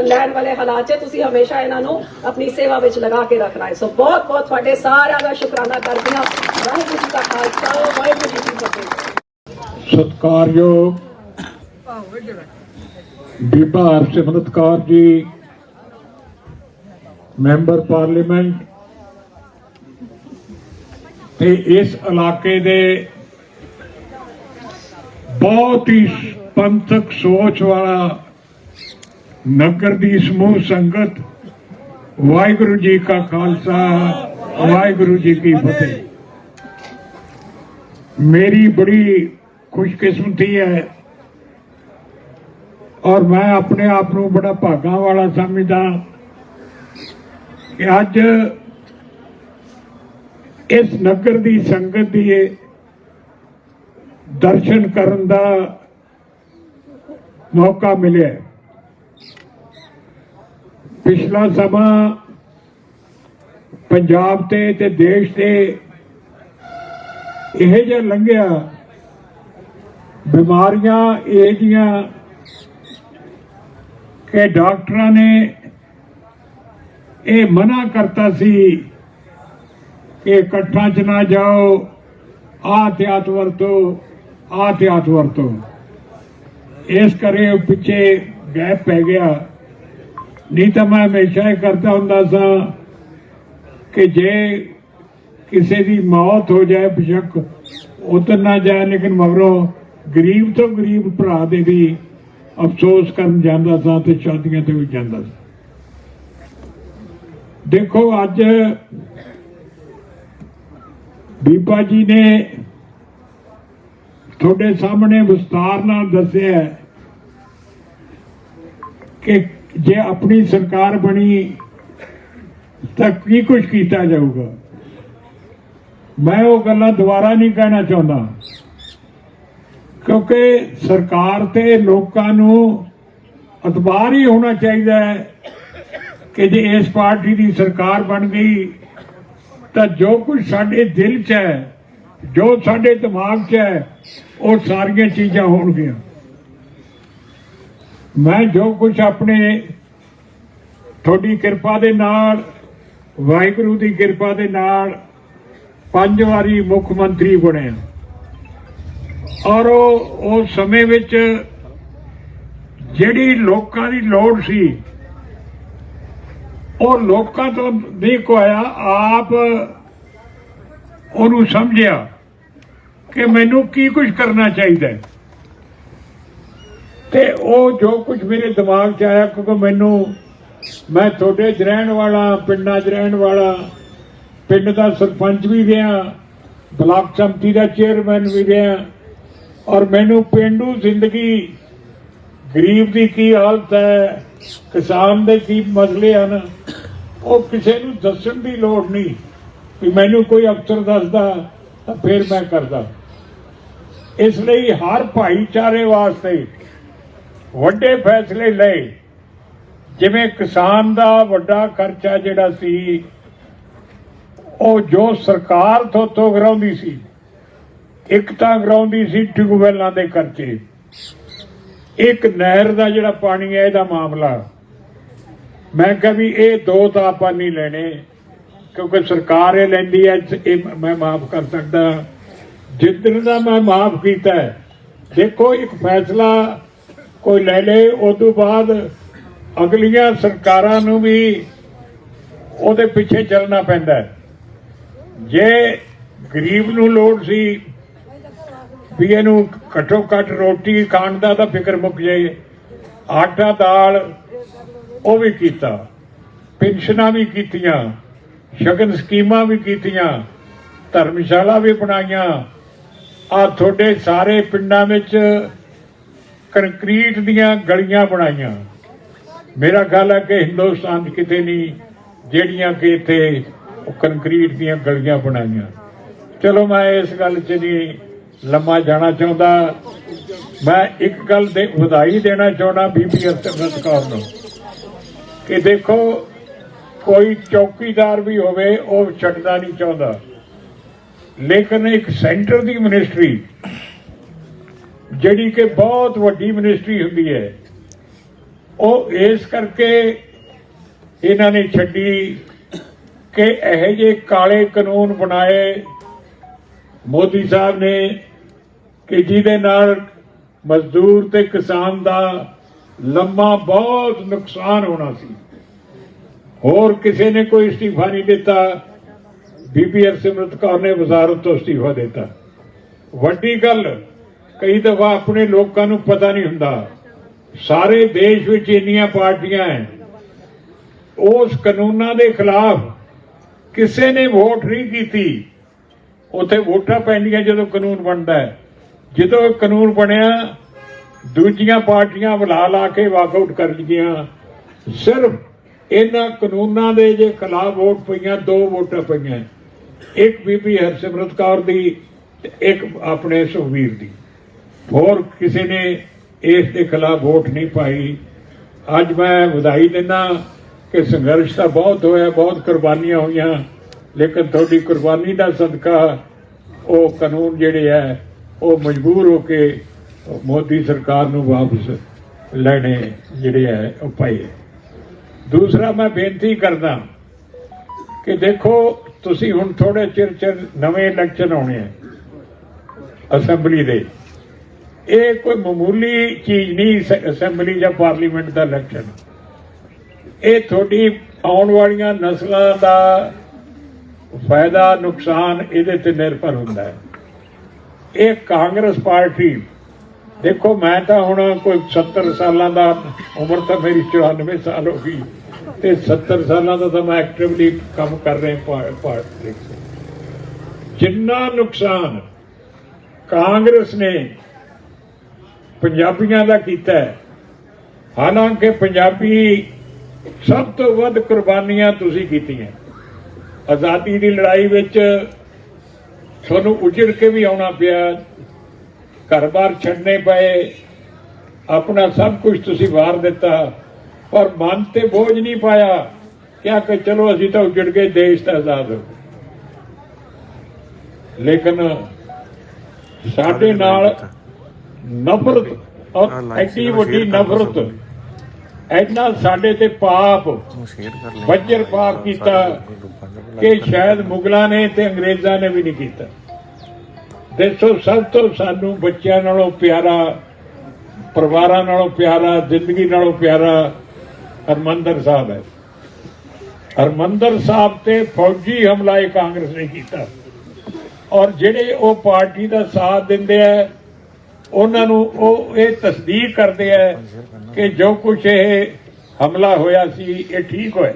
लैन वाले हालात च तुसी हमेशा इन्हां नूं अपनी सेवा विच लगा के रखना है। सो बहुत बहुत तुहाडे सारिआं दा शुकराना करदी हां। वाहिगुरू जी का खालसा, वाहिगुरू जी की फतेह। सत्कारयोग बीबा हरसिमरत कौर जी ਮੈਂਬਰ ਪਾਰਲੀਮੈਂਟ ਤੇ ਇਸ ਇਲਾਕੇ ਦੇ ਬਹੁਤ ਹੀ ਪੰਥਕ ਸੋਚ ਵਾਲਾ ਨਗਰ ਦੀ ਸਮੂਹ ਸੰਗਤ, ਵਾਹਿਗੁਰੂ ਜੀ ਕਾ ਖਾਲਸਾ ਵਾਹਿਗੁਰੂ ਜੀ ਕੀ ਫਤਿਹ। मेरी बड़ी खुशकिस्मती है और मैं अपने आप को बड़ा भागा वाला समझदा कि अज इस नगर की संगत की दर्शन करन दा मौका मिले। पिछला समा पंजाब ते देश से यह जो लंघिया, बीमारियां एजियां के डॉक्टर ने ये मना करता सी कि इकट्ठा च ना जाओ, आहतियात वरतो, आहतियात वरतो। इस करे पिछे गैप पै गया। नहीं तो मैं हमेशा ही करता हुंदा सा कि जे किसी की मौत हो जाए बेशक उतर ना जाए, लेकिन मगरों गरीब तो गरीब भरा दे भी अफसोस कर जाता था ते शादियां ते भी जाता था। देखो अज बीबा जी ने थोड़े सामने विस्तार नाल दस्सिया कि जे अपनी सरकार बनी तो की कुछ किया जाऊगा। मैं वो गल्लां दोबारा नहीं कहना चाहता, क्योंकि सरकार ते लोकां नूं अतबार ही होना चाहिए कि जे इस पार्टी की सरकार बन गई तो जो कुछ साडे दिल च है, जो साडे दिमाग च है, वो सारियां चीज़ां होणगियां। मैं जो कुछ अपने थोड़ी कृपा दे नाल, वाहिगुरू की कृपा दे नाल 5 वारी मुख मंत्री बने और उस समय विच जिहड़ी लोकां दी लोड़ सी और लोकां तो नहीं कोया, आप उन्होंने समझिया कि मैनू की कुछ करना चाहिए ते वो जो कुछ मेरे दिमाग च आया, क्योंकि मैनू मैं थोड़े च रहन वाला, पिंडां च रहन वाला, पिंड का सरपंच भी रहा, ब्लॉक संमति का चेयरमैन भी रहा और मैनू पेंडू जिंदगी, गरीब की की हालत है, किसान के की मसले हैं, वो किसी को दसन की लोड़ नहीं कि मैनू कोई अफसर दसदा तो फिर मैं करदा। इसलिए हर भाईचारे वास्ते वड्डे फैसले ले, जिवें किसान का वड्डा खर्चा जिहड़ा सी ਉਹ जो सरकार ਤੋਂ ਕਰਾਉਂਦੀ ਸੀ, एक ਤਾਂ ਕਰਾਉਂਦੀ ਸੀ ਟਿਊਬਵੈਲਾਂ ਦੇ ਖਰਚੇ, एक ਨਹਿਰ ਦਾ ਜਿਹੜਾ ਪਾਣੀ ਹੈ ਇਹਦਾ ਮਾਮਲਾ। मैं कहा भी ये दो तो आप नहीं लेने, क्योंकि सरकार ये लैंदी है, मैं माफ कर सकता जितने का मैं माफ किया है। देखो एक फैसला कोई ले ले, उस बाद अगलियां सरकारां नूं भी ਉਹਦੇ ਪਿੱਛੇ ਚੱਲਣਾ ਪੈਂਦਾ ਹੈ। जे गरीब नूं लोड़ सी भी इहनूं घट्टो घट रोटी खाण दा तां फिक्र मुक जाए, आटा दाल वो भी कीता, पेंशनां भी कीतियां, शगन स्कीमां भी कीतियां, धर्मशाला भी बनाईयां। आ थोड़े सारे पिंडां विच कंक्रीट दीयां गलियां बनाईयां। मेरा ख्याल है कि हिंदुस्तान च किते नहीं ਜਿਹੜੀਆਂ कि इत्थे कंक्रीट दीयां गलियां बनाईयां। चलो मैं इस गल च नहीं लम्मा जाना चाहता। मैं एक गल दे वधाई देना चाहना बीबी हरसिमरत कौर नूं कि देखो कोई चौकीदार भी होवे वो छड्डना नहीं चाहता, लेकिन एक सेंटर की मिनिस्ट्री जिहड़ी कि बहुत वड्डी मिनिस्ट्री हुंदी है, वो इस करके इन्हां ने छड्डी कि यह जे काले कानून बनाए मोदी साहब ने कि जिहदे नाल मजदूर ते किसान दा लम्मा बहुत नुकसान होना सी। ਹੋਰ ਕਿਸੇ ਨੇ ਕੋਈ ਅਸਤੀਫਾ ਨਹੀਂ ਦਿੱਤਾ। ਬੀਬੀ ਹਰਸਿਮਰਤ ਕੌਰ ਨੇ ਵਜ਼ਾਰਤ ਤੋਂ ਅਸਤੀਫਾ ਦਿੱਤਾ। ਵੱਡੀ ਗੱਲ, ਕਈ ਦਫਾ ਆਪਣੇ ਲੋਕਾਂ ਨੂੰ ਪਤਾ ਨਹੀਂ ਹੁੰਦਾ, ਸਾਰੇ ਦੇਸ਼ ਵਿੱਚ ਇੰਨੀਆਂ ਪਾਰਟੀਆਂ ਹੈ, ਉਸ ਕਾਨੂੰਨਾਂ ਦੇ ਖਿਲਾਫ ਕਿਸੇ ਨੇ ਵੋਟ ਨਹੀਂ ਕੀਤੀ। ਉੱਥੇ ਵੋਟਾਂ ਪੈਂਦੀਆਂ ਜਦੋਂ ਕਾਨੂੰਨ ਬਣਦਾ ਹੈ। ਜਦੋਂ ਇਹ ਕਾਨੂੰਨ ਬਣਿਆ, ਦੂਜੀਆਂ ਪਾਰਟੀਆਂ ਬੁਲਾ ਲਾ ਕੇ ਵਾਕਆਊਟ ਕਰ ਗਈਆਂ। ਸਿਰਫ ਇਹਨਾਂ ਕਾਨੂੰਨਾਂ ਦੇ ਜੇ ਖਿਲਾਫ ਵੋਟ ਪਈਆਂ, 2 ਵੋਟਾਂ ਪਈਆਂ, ਇੱਕ ਬੀਬੀ ਹਰਸਿਮਰਤ ਕੌਰ ਦੀ ਤੇ ਇੱਕ ਆਪਣੇ ਸੁਖਬੀਰ ਦੀ। ਹੋਰ ਕਿਸੇ ਨੇ ਇਸ ਦੇ ਖਿਲਾਫ ਵੋਟ ਨਹੀਂ ਪਾਈ। ਅੱਜ ਮੈਂ ਵਧਾਈ ਦਿੰਦਾ ਕਿ ਸੰਘਰਸ਼ ਤਾਂ ਬਹੁਤ ਹੋਇਆ, ਬਹੁਤ ਕੁਰਬਾਨੀਆਂ ਹੋਈਆਂ, ਲੇਕਿਨ ਤੁਹਾਡੀ ਕੁਰਬਾਨੀ ਦਾ ਸਦਕਾ ਉਹ ਕਾਨੂੰਨ ਜਿਹੜੇ ਹੈ ਉਹ ਮਜਬੂਰ ਹੋ ਕੇ ਮੋਦੀ ਸਰਕਾਰ ਨੂੰ ਵਾਪਸ ਲੈਣੇ ਜਿਹੜੇ ਹੈ ਉਹ ਪਾਏ। ਦੂਸਰਾ ਮੈਂ ਬੇਨਤੀ ਕਰਦਾ ਕਿ ਦੇਖੋ, ਤੁਸੀਂ ਹੁਣ ਥੋੜੇ ਚਿਰ ਨਵੇਂ ਇਲੈਕਸ਼ਨ ਆਉਣੇ ਆ ਅਸੈਂਬਲੀ ਦੇ। ਇਹ ਕੋਈ ਮਾਮੂਲੀ ਚੀਜ਼ ਨਹੀਂ, ਅਸੈਂਬਲੀ ਜਾਂ ਪਾਰਲੀਮੈਂਟ ਦਾ ਇਲੈਕਸ਼ਨ। ਇਹ ਤੁਹਾਡੀ ਆਉਣ ਵਾਲੀਆਂ ਨਸਲਾਂ ਦਾ ਫਾਇਦਾ ਨੁਕਸਾਨ ਇਹਦੇ ਤੇ ਨਿਰਭਰ ਹੁੰਦਾ ਹੈ। ਇਹ ਕਾਂਗਰਸ ਪਾਰਟੀ, ਦੇਖੋ ਮੈਂ ਤਾਂ ਹੁਣ ਕੋਈ 70 ਸਾਲਾਂ ਦਾ, ਉਮਰ ਤਾਂ ਮੇਰੀ 94 ਸਾਲ ਹੋ ਗਈ, ਤੇ 70 ਸਾਲਾਂ ਦਾ ਤਾਂ ਮੈਂ ਐਕਟਿਵਲੀ ਕੰਮ ਕਰ ਰਿਹਾ ਪਾਰਟਿਕਸ। ਜਿੰਨਾ ਨੁਕਸਾਨ ਕਾਂਗਰਸ ਨੇ ਪੰਜਾਬੀਆਂ ਦਾ ਕੀਤਾ ਹੈ, ਹਾਲਾਂਕਿ ਪੰਜਾਬੀ ਸਭ ਤੋਂ ਵੱਧ ਕੁਰਬਾਨੀਆਂ ਤੁਸੀਂ ਕੀਤੀਆਂ। ਆਜ਼ਾਦੀ ਦੀ ਲੜਾਈ ਵਿੱਚ ਤੁਹਾਨੂੰ ਉਜੜ ਕੇ ਵੀ ਆਉਣਾ ਪਿਆ, ਘਰ-ਬਾਰ ਛੱਡਣੇ ਪਏ, ਆਪਣਾ ਸਭ ਕੁਝ ਤੁਸੀਂ ਵਾਰ ਦਿੱਤਾ, ਪਰ ਮਨ ਤੇ ਬੋਝ ਨਹੀਂ ਪਾਇਆ ਕਿਹਾ ਕਿ ਚਲੋ ਅਸੀਂ ਤਾਂ ਉਜੜ ਗਏ, ਦੇਸ਼ ਤਾਂ ਆਜ਼ਾਦ ਹੋ ਗਿਆ। ਲੇਕਿਨ ਸਾਡੇ ਨਾਲ ਨਫ਼ਰਤ, ਔਰ ਐਡੀ ਵੱਡੀ ਨਫ਼ਰਤ, ਇੰਨਾ ਸਾਡੇ ਤੇ ਪਾਪ, ਵੱਜਰ ਪਾਪ ਕੀਤਾ ਕਿ ਸ਼ਾਇਦ ਮੁਗਲਾਂ ਨੇ ਤੇ ਅੰਗਰੇਜ਼ਾਂ ਨੇ ਵੀ ਨਹੀਂ ਕੀਤਾ। ਦੇਖੋ, ਸਭ ਤੋਂ ਸਾਨੂੰ ਬੱਚਿਆਂ ਨਾਲੋਂ ਪਿਆਰਾ, ਪਰਿਵਾਰਾਂ ਨਾਲੋਂ ਪਿਆਰਾ, ਜ਼ਿੰਦਗੀ ਨਾਲੋਂ ਪਿਆਰਾ ਹਰਮੰਦਰ ਸਾਹਿਬ ਹੈ। ਹਰਮੰਦਰ ਸਾਹਿਬ ਤੇ ਫੌਜੀ ਹਮਲਾ ਇਹ ਕਾਂਗਰਸ ਨੇ ਕੀਤਾ, ਔਰ ਜਿਹੜੇ ਉਹ ਪਾਰਟੀ ਦਾ ਸਾਥ ਦਿੰਦੇ ਆ ਉਹਨਾਂ ਨੂੰ ਉਹ ਇਹ ਤਸਦੀਕ ਕਰਦੇ ਆ ਕਿ ਜੋ ਕੁਛ ਇਹ ਹਮਲਾ ਹੋਇਆ ਸੀ ਇਹ ਠੀਕ ਹੋਇਆ।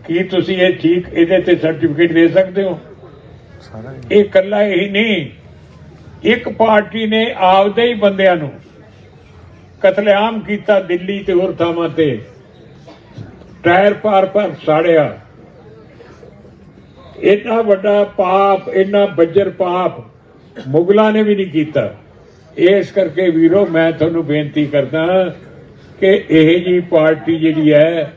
ਕੀ ਤੁਸੀਂ ਇਹ ਠੀਕ, ਇਹਦੇ ਤੇ ਸਰਟੀਫਿਕੇਟ ਦੇ ਸਕਦੇ ਹੋ? ਇਹ ਇਕੱਲਾ ਇਹੀ ਨਹੀਂ, ਇੱਕ ਪਾਰਟੀ ਨੇ ਆਪਦੇ ਹੀ ਬੰਦਿਆਂ ਨੂੰ ਕਤਲੇਆਮ ਕੀਤਾ, ਦਿੱਲੀ ਤੇ ਹੋਰ ਥਾਵਾਂ ਤੇ ਟਾਇਰ ਪਾਰ ਸਾੜਿਆ। ਇੰਨਾ ਵੱਡਾ ਪਾਪ, ਇੰਨਾ ਬੱਜਰ ਪਾਪ ਮੁਗਲਾਂ ਨੇ ਵੀ ਨਹੀਂ ਕੀਤਾ। ਇਸ ਕਰਕੇ ਵੀਰੋ, ਮੈਂ ਤੁਹਾਨੂੰ ਬੇਨਤੀ ਕਰਦਾ ਕਿ ਇਹ ਜੀ ਪਾਰਟੀ ਜਿਹੜੀ ਹੈ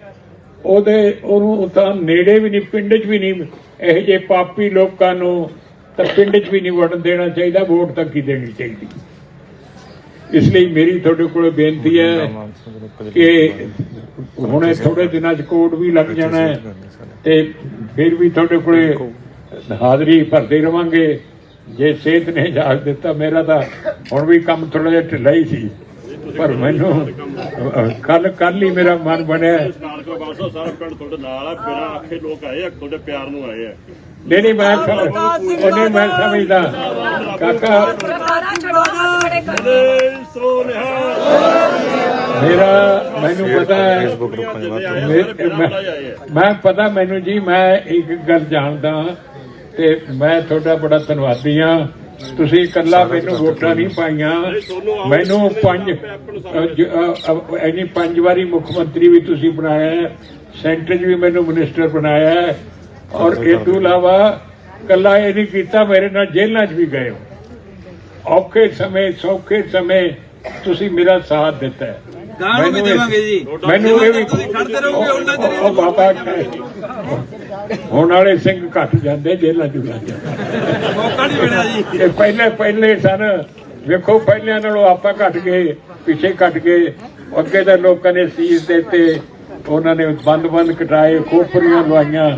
ਉਹਨੂੰ ਤਾਂ ਨੇੜੇ ਵੀ ਨਹੀਂ, ਪਿੰਡ 'ਚ ਵੀ ਨਹੀਂ, ਇਹੋ ਜਿਹੇ ਪਾਪੀ ਲੋਕਾਂ ਨੂੰ ਤਾਂ ਪਿੰਡ 'ਚ ਵੀ ਨਹੀਂ ਵੜਨ ਦੇਣਾ ਚਾਹੀਦਾ, ਵੋਟ ਤੱਕ ਹੀ ਦੇਣੀ ਚਾਹੀਦੀ। ਇਸ ਲਈ ਮੇਰੀ ਤੁਹਾਡੇ ਕੋਲ ਬੇਨਤੀ ਹੈ ਕਿ ਹੁਣੇ ਥੋੜੇ ਦਿਨਾਂ 'ਚ ਕੋਡ ਵੀ ਲੱਗ ਜਾਣਾ ਹੈ, ਤੇ ਫਿਰ ਵੀ ਤੁਹਾਡੇ ਕੋਲੇ ਹਾਜ਼ਰੀ ਭਰਦੇ ਰਵਾਂਗੇ। ਜੇ ਸਿਹਤ ਨੇ ਇਜਾਜ਼ਤ ਦਿੱਤਾ, ਮੇਰਾ ਤਾਂ ਹੁਣ ਵੀ ਕੰਮ ਥੋੜਾ ਜਿਹਾ ਢਿੱਲਾ ਹੀ ਸੀ, ਪਰ ਮੈਨੂੰ ਕੱਲ ਹੀ ਮੇਰਾ ਮਨ ਬਣਿਆ। ਸਾਰਾ ਪਿੰਡ ਤੁਹਾਡੇ ਨਾਲ ਆ, ਬਿਨਾਂ ਆਖੇ ਲੋਕ ਆਏ ਆ, ਤੁਹਾਡੇ ਪਿਆਰ ਨੂੰ ਆਏ ਆ। ਨਹੀਂ ਮੈਂ ਸਮਝਦਾ ਕਾਕਾ, ਮੈਨੂੰ ਪਤਾ ਹੈ, ਮੈਨੂੰ ਜੀ, ਮੈਂ ਇੱਕ ਗੱਲ ਜਾਣਦਾ ਤੇ ਮੈਂ ਤੁਹਾਡਾ ਬੜਾ ਧੰਨਵਾਦੀ ਹਾਂ। ਤੁਸੀਂ ਇਕੱਲਾ ਮੈਨੂੰ ਵੋਟਾਂ ਨਹੀਂ ਪਾਈਆਂ, ਮੈਨੂੰ 5 ਵਾਰੀ ਮੁੱਖ ਮੰਤਰੀ ਵੀ ਤੁਸੀਂ ਬਣਾਇਆ, ਸੈਂਟਰ 'ਚ ਵੀ ਮੈਨੂੰ ਮਿਨਿਸਟਰ ਬਣਾਇਆ, ਔਰ ਇਸ ਤੋਂ ਇਲਾਵਾ ਇਕੱਲਾ ਇਹ ਨਹੀਂ ਕੀਤਾ, ਮੇਰੇ ਨਾਲ ਜੇਲ੍ਹਾਂ 'ਚ ਵੀ ਗਏ ਹੋ। ਔਖੇ ਸਮੇਂ ਸੌਖੇ ਸਮੇਂ ਤੁਸੀਂ ਮੇਰਾ ਸਾਥ ਦਿੱਤਾ ਹੈ। ਮੈਨੂੰ ਇਹ ਵੀ ਉਹ ਬਾਬਾ ਹੁਣ ਵਾਲੇ ਸਿੰਘ ਘੱਟ ਜਾਂਦੇ, ਜੇਲ੍ਹਾਂ 'ਚ ਲੱਗ ਜਾਂਦੇ। ਪਹਿਲੇ ਸਨ, ਵੇਖੋ ਪਹਿਲਿਆਂ ਨਾਲੋਂ ਆਪਾਂ ਘੱਟ ਗਏ, ਪਿੱਛੇ ਘੱਟ ਗਏ। ਅੱਗੇ ਤਾਂ ਲੋਕਾਂ ਨੇ ਸੀਸ ਦਿੱਤੇ, ਉਹਨਾਂ ਨੇ ਬੰਦ ਕਟਾਏ, ਖੋਪਰੀਆਂ ਲਵਾਈਆਂ,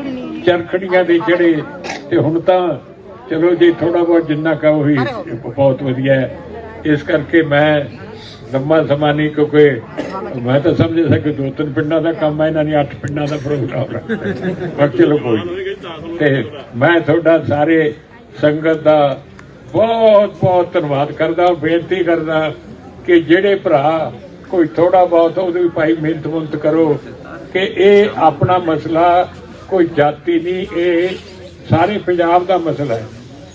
ਚਰਖੜੀਆਂ ਦੇ ਚੜੇ, ਤੇ ਹੁਣ ਤਾਂ ਚਲੋ ਜੀ ਥੋੜਾ ਬਹੁਤ ਜਿੰਨਾ ਕਾ ਉਹੀ ਬਹੁਤ ਵਧੀਆ ਹੈ। ਇਸ ਕਰਕੇ ਮੈਂ ਲੰਮਾ ਸਮਾਂ ਨਹੀਂ, ਕਿਉਂਕਿ ਮੈਂ ਤਾਂ ਸਮਝ ਸਕਿਆ 2-3 ਪਿੰਡਾਂ ਦਾ ਕੰਮ ਹੈ, ਇਹਨਾਂ ਨੇ 8 ਪਿੰਡਾਂ ਦਾ ਪ੍ਰੋਗਰਾਮ ਰੱਖਿਆ। ਬਾਕੀ ਚਲੋ ਕੋਈ ਨਹੀਂ। ਤੇ ਮੈਂ ਤੁਹਾਡਾ ਸਾਰੇ ਸੰਗਤ ਦਾ ਬਹੁਤ ਬਹੁਤ ਧੰਨਵਾਦ ਕਰਦਾ, ਬੇਨਤੀ ਕਰਦਾ ਕਿ ਜਿਹੜੇ ਭਰਾ ਕੋਈ ਥੋੜਾ ਬਹੁਤ ਉਹਦੇ ਵੀ ਭਾਈ ਮਿਹਨਤ ਕਰੋ ਕਿ ਇਹ ਆਪਣਾ ਮਸਲਾ ਕੋਈ ਜਾਤੀ ਨਹੀਂ, ਇਹ ਸਾਰੇ ਪੰਜਾਬ ਦਾ ਮਸਲਾ ਹੈ।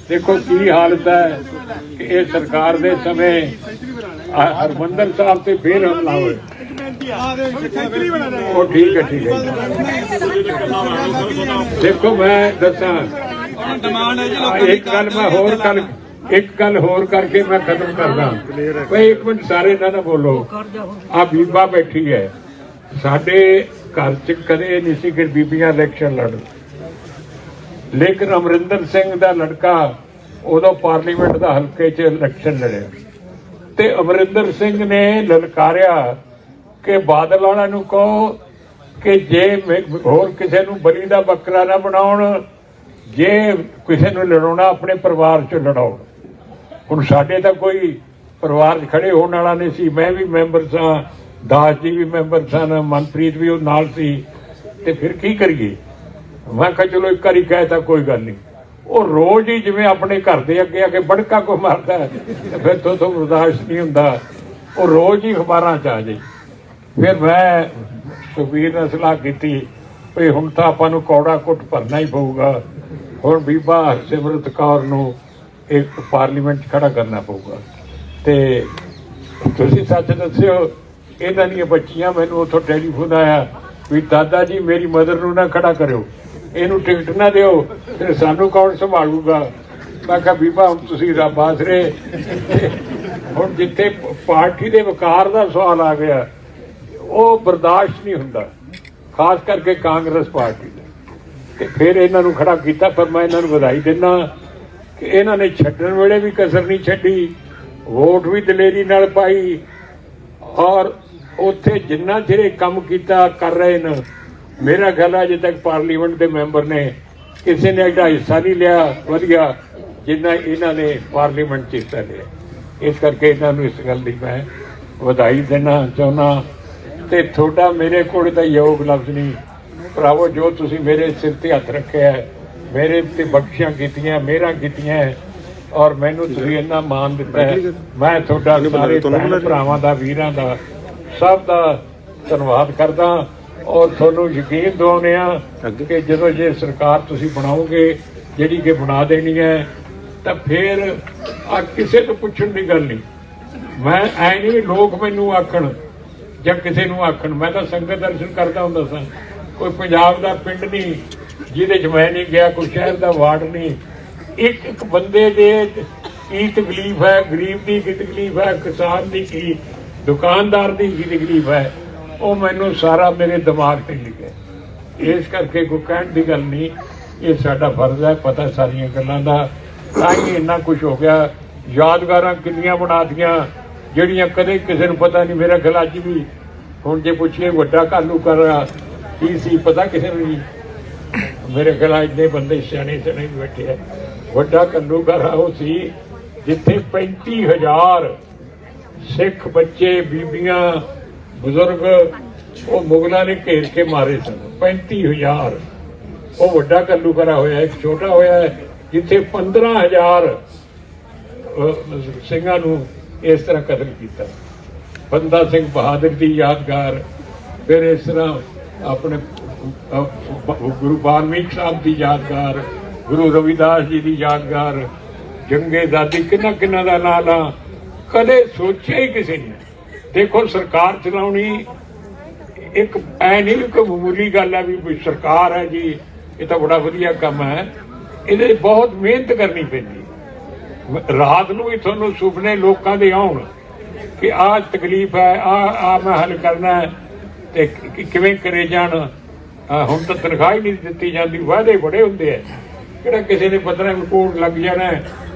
ਦੇਖੋ ਕੀ ਹਾਲਤ ਹੈ ਕਿ ਇਹ ਸਰਕਾਰ ਦੇ ਸਮੇਂ ਹਰਮੰਦਰ ਸਾਹਿਬ ਤੇ ਫੇਰ ਹਮਲਾ ਹੋਇਆ। ਉਹ ਠੀਕ ਹੈ ਦੇਖੋ ਮੈਂ ਦੱਸਾਂ ਇੱਕ ਗੱਲ ਹੋਰ ਕਰਕੇ ਮੈਂ ਖਤਮ ਕਰਦਾ। ਭਾਈ ਇੱਕ ਮਿੰਟ ਸਾਰੇ ਨਾ ਬੋਲੋ। ਆ ਬੀਬਾ ਬੈਠੀ ਹੈ, ਸਾਡੇ ਘਰ ਚ ਕਦੇ ਨਹੀਂ ਸੀ ਕਿ ਬੀਬੀਆਂ ਇਲੈਕਸ਼ਨ ਲੜਨ, ਲੇਕਿਨ ਅਮਰਿੰਦਰ ਸਿੰਘ ਦਾ ਲੜਕਾ ਉਦੋਂ ਪਾਰਲੀਮੈਂਟ ਦਾ ਹਲਕੇ 'ਚ ਇਲੈਕਸ਼ਨ ਲੜਿਆ ਤੇ ਅਮਰਿੰਦਰ ਸਿੰਘ ਨੇ ਲਲਕਾਰਿਆ ਕਿ ਬਾਦਲ ਵਾਲਿਆਂ ਨੂੰ ਕਹੋ ਕਿ ਜੇ ਹੋਰ ਕਿਸੇ ਨੂੰ ਬਲੀ ਦਾ ਬੱਕਰਾ ਨਾ ਬਣਾਉਣ, ਜੇ ਕਿਸੇ ਨੂੰ ਲੜਾਉਣਾ ਆਪਣੇ ਪਰਿਵਾਰ 'ਚ ਲੜਾਓ। ਹੁਣ ਸਾਡੇ ਤਾਂ ਕੋਈ ਪਰਿਵਾਰ 'ਚ ਖੜੇ ਹੋਣ ਵਾਲਾ ਨਹੀਂ ਸੀ, ਮੈਂ ਵੀ ਮੈਂਬਰ ਸਾਂ, ਦਾਸ ਜੀ ਵੀ ਮੈਂਬਰ ਸਨ, ਮਨਪ੍ਰੀਤ ਵੀ ਉਹ ਨਾਲ ਸੀ, ਤੇ ਫਿਰ ਕੀ ਕਰੀਏ। ਮੈਂ ਕਿਹਾ ਚਲੋ ਇੱਕ ਵਾਰੀ ਕਹਿ ਤਾਂ ਕੋਈ ਗੱਲ ਨਹੀਂ। ਉਹ ਰੋਜ਼ ਹੀ ਜਿਵੇਂ ਆਪਣੇ ਘਰ ਦੇ ਅੱਗੇ ਆ ਕੇ ਬੜਕਾ ਕੋ ਮਾਰਦਾ ਤੇ ਫਿਰ ਤੋਂ ਬਰਦਾਸ਼ਤ ਨਹੀਂ ਹੁੰਦਾ, ਉਹ ਰੋਜ਼ ਹੀ ਅਖਬਾਰਾਂ 'ਚ ਆ ਜਾਏ। ਫਿਰ ਮੈਂ ਸੁਖਬੀਰ ਨਾਲ ਸਲਾਹ ਕੀਤੀ ਵੀ ਹੁਣ ਤਾਂ ਆਪਾਂ ਨੂੰ ਕੌੜਾ ਕੁੱਟ ਭਰਨਾ ਹੀ ਪਊਗਾ, ਹੁਣ ਬੀਬਾ ਹਰਸਿਮਰਤ ਕੌਰ ਨੂੰ ਇੱਕ ਪਾਰਲੀਮੈਂਟ 'ਚ ਖੜਾ ਕਰਨਾ ਪਊਗਾ। ਤੇ ਤੁਸੀਂ ਸੱਚ ਦੱਸਿਓ, ਇਹਨਾਂ ਦੀਆਂ ਬੱਚੀਆਂ ਮੈਨੂੰ ਉੱਥੋਂ ਟੈਲੀਫੋਨ ਆਇਆ ਵੀ ਦਾਦਾ ਜੀ ਮੇਰੀ ਮਦਰ ਨੂੰ ਨਾ ਖੜਾ ਕਰਿਓ, ਇਹਨੂੰ ਟਿਕਟ ਨਾ ਦਿਓ, ਫਿਰ ਸਾਨੂੰ ਕੌਣ ਸੰਭਾਲੂਗਾ। ਮੈਂ ਕਿਹਾ ਬੀਬਾ ਹੁਣ ਤੁਸੀਂ ਰੱਬ ਆਸਰੇ। ਹੁਣ ਜਿੱਥੇ ਪਾਰਟੀ ਦੇ ਵਕਾਰ ਦਾ ਸਵਾਲ ਆ ਗਿਆ, ਉਹ ਬਰਦਾਸ਼ਤ ਨਹੀਂ ਹੁੰਦਾ, ਖਾਸ ਕਰਕੇ ਕਾਂਗਰਸ ਪਾਰਟੀ ਦਾ। ਤੇ ਫਿਰ ਇਹਨਾਂ ਨੂੰ ਖੜਾ ਕੀਤਾ। ਪਰ ਮੈਂ ਇਹਨਾਂ ਨੂੰ ਵਧਾਈ ਦਿੰਦਾ ਕਿ ਇਹਨਾਂ ਨੇ ਛੱਡਣ ਵੇਲੇ ਵੀ ਕਸਰ ਨਹੀਂ ਛੱਡੀ, ਵੋਟ ਵੀ ਦਲੇਰੀ ਨਾਲ ਪਾਈ, ਔਰ ਉੱਥੇ ਜਿੰਨਾ ਚਿਰ ਕੰਮ ਕੀਤਾ ਕਰ ਰਹੇ ਨੇ। ਮੇਰਾ ਖਿਆਲ ਹੈ ਅਜੇ ਤੱਕ ਪਾਰਲੀਮੈਂਟ ਦੇ ਮੈਂਬਰ ਨੇ ਕਿਸੇ ਨੇ ਐਡਾ ਹਿੱਸਾ ਨਹੀਂ ਲਿਆ ਵਧੀਆ ਜਿੰਨਾ ਇਹਨਾਂ ਨੇ ਪਾਰਲੀਮੈਂਟ 'ਚ ਹਿੱਸਾ ਲਿਆ। ਇਸ ਕਰਕੇ ਇਹਨਾਂ ਨੂੰ ਇਸ ਗੱਲ ਦੀ ਮੈਂ ਵਧਾਈ ਦੇਣਾ ਚਾਹੁੰਦਾ। ਤੇ ਤੁਹਾਡਾ ਮੇਰੇ ਕੋਲ ਤਾਂ ਯੋਗ ਲਫ਼ਜ਼ ਨਹੀਂ ਭਰਾਵੋ, ਜੋ ਤੁਸੀਂ ਮੇਰੇ ਸਿਰ ਤੇ ਹੱਥ ਰੱਖਿਆ, ਮੇਰੇ ਤੇ ਬਖਸ਼ੀਆਂ ਕੀਤੀਆਂ, ਮੇਰਾ ਕੀਤੀਆਂ, ਔਰ ਮੈਨੂੰ ਤੁਸੀਂ ਇੰਨਾ ਮਾਣ ਦਿੱਤਾ ਹੈ। ਮੈਂ ਤੁਹਾਡਾ ਸਾਰੇ ਭਰਾਵਾਂ ਦਾ, ਵੀਰਾਂ ਦਾ, ਸਭ ਦਾ ਧੰਨਵਾਦ ਕਰਦਾ। ਔਰ ਤੁਹਾਨੂੰ ਯਕੀਨ ਦਿਵਾਉਂਦੇ ਆ ਕਿ ਜਦੋਂ ਜੇ ਸਰਕਾਰ ਤੁਸੀਂ ਬਣਾਓਗੇ, ਜਿਹੜੀ ਕਿ ਬਣਾ ਦੇਣੀ ਹੈ, ਤਾਂ ਫਿਰ ਆ ਕਿਸੇ ਤੋਂ ਪੁੱਛਣ ਦੀ ਗੱਲ ਨਹੀਂ। ਮੈਂ ਐ ਨਹੀਂ ਲੋਕ ਮੈਨੂੰ ਆਖਣ ਜਾਂ ਕਿਸੇ ਨੂੰ ਆਖਣ, ਮੈਂ ਤਾਂ ਸੰਗਤ ਦਰਸ਼ਨ ਕਰਦਾ ਹੁੰਦਾ ਸਾਂ। ਕੋਈ ਪੰਜਾਬ ਦਾ ਪਿੰਡ ਨਹੀਂ ਜਿਹਦੇ 'ਚ ਮੈਂ ਨਹੀਂ ਗਿਆ, ਕੋਈ ਸ਼ਹਿਰ ਦਾ ਵਾਰਡ ਨਹੀਂ। ਇੱਕ ਬੰਦੇ ਦੇ ਕੀ ਤਕਲੀਫ ਹੈ, ਗਰੀਬ ਦੀ ਕੀ ਤਕਲੀਫ ਹੈ, ਕਿਸਾਨ ਦੀ ਕੀ, ਦੁਕਾਨਦਾਰ ਦੀ ਕੀ ਤਕਲੀਫ ਹੈ, ਉਹ ਮੈਨੂੰ ਸਾਰਾ ਮੇਰੇ ਦਿਮਾਗ 'ਤੇ ਲਿਖਿਆ। ਇਸ ਕਰਕੇ ਕੋਈ ਕਹਿਣ ਦੀ ਗੱਲ ਨਹੀਂ, ਇਹ ਸਾਡਾ ਫਰਜ਼ ਹੈ ਪਤਾ ਸਾਰੀਆਂ ਗੱਲਾਂ ਦਾ। ਤਾਂ ਹੀ ਇੰਨਾ ਕੁਛ ਹੋ ਗਿਆ। ਯਾਦਗਾਰਾਂ ਕਿੰਨੀਆਂ ਬਣਾਤੀਆਂ ਜਿਹੜੀਆਂ ਕਦੇ ਕਿਸੇ ਨੂੰ ਪਤਾ ਨਹੀਂ। ਮੇਰਾ ਖਿਆਲ ਅੱਜ ਵੀ ਹੁਣ ਜੇ ਪੁੱਛੀਏ ਵੱਡਾ ਘਾਲੂ ਕਰ ਕੀ ਸੀ, ਪਤਾ ਕਿਸੇ ਨੂੰ ਨਹੀਂ। ਮੇਰੇ ਖਿਆਲ ਇੰਨੇ ਬੰਦੇ ਸਿਆਣੇ ਸਿਆਣੇ ਬੈਠੇ ਆ। ਵੱਡਾ ਘਾਲੂ ਕਰ ਉਹ ਸੀ ਜਿੱਥੇ 35,000 ਸਿੱਖ ਬੱਚੇ, ਬੀਬੀਆਂ, ਬਜ਼ੁਰਗ ਉਹ ਮੁਗਲਾਂ ਨੇ ਘੇਰ ਕੇ ਮਾਰੇ ਸਨ। 35,000 ਉਹ ਵੱਡਾ ਘੱਲੂ ਕਰਾ ਹੋਇਆ। ਇੱਕ ਛੋਟਾ ਹੋਇਆ ਜਿੱਥੇ 15,000 ਸਿੰਘਾਂ ਨੂੰ ਇਸ ਤਰ੍ਹਾਂ ਕਤਲ ਕੀਤਾ। ਬੰਦਾ ਸਿੰਘ ਬਹਾਦਰ ਦੀ ਯਾਦਗਾਰ, ਫਿਰ ਇਸ ਤਰ੍ਹਾਂ ਆਪਣੇ ਗੁਰੂ ਬਾਲਮੀਕ ਸਾਹਿਬ ਦੀ ਯਾਦਗਾਰ, ਗੁਰੂ ਰਵਿਦਾਸ ਜੀ ਦੀ ਯਾਦਗਾਰ, ਜੰਗੇ ਦਾਦੀ, ਕਿੰਨਾ ਦਾ ਨਾਂ ਲਾ, ਕਦੇ ਸੋਚਿਆ ਹੀ ਕਿਸੇ ਨੇ। ਦੇਖੋ ਸਰਕਾਰ ਚਲਾਉਣੀ ਇੱਕ ਐ ਨਹੀਂ ਕੋਈ ਮਾਮੂਲੀ ਗੱਲ ਹੈ ਵੀ ਸਰਕਾਰ ਹੈ ਜੀ ਇਹ ਤਾਂ ਬੜਾ ਵਧੀਆ ਕੰਮ ਹੈ। ਇਹਦੇ ਬਹੁਤ ਮਿਹਨਤ ਕਰਨੀ ਪੈਂਦੀ। ਰਾਤ ਨੂੰ ਵੀ ਤੁਹਾਨੂੰ ਸੁਪਨੇ ਲੋਕਾਂ ਦੇ ਆਉਣ ਕਿ ਆਹ ਤਕਲੀਫ ਹੈ, ਆ ਮੈਂ ਹੱਲ ਕਰਨਾ ਹੈ, ਤੇ ਕਿਵੇਂ ਕਰੇ ਜਾਣ। ਹੁਣ ਤਾਂ ਤਨਖਾਹ ਹੀ ਨਹੀਂ ਦਿੱਤੀ ਜਾਂਦੀ, ਵਾਅਦੇ ਬੜੇ ਹੁੰਦੇ ਆ। ਕਿਹੜਾ ਕਿਸੇ ਨੇ 15 ਕੋਟ ਲੱਗ ਜਾਣਾ,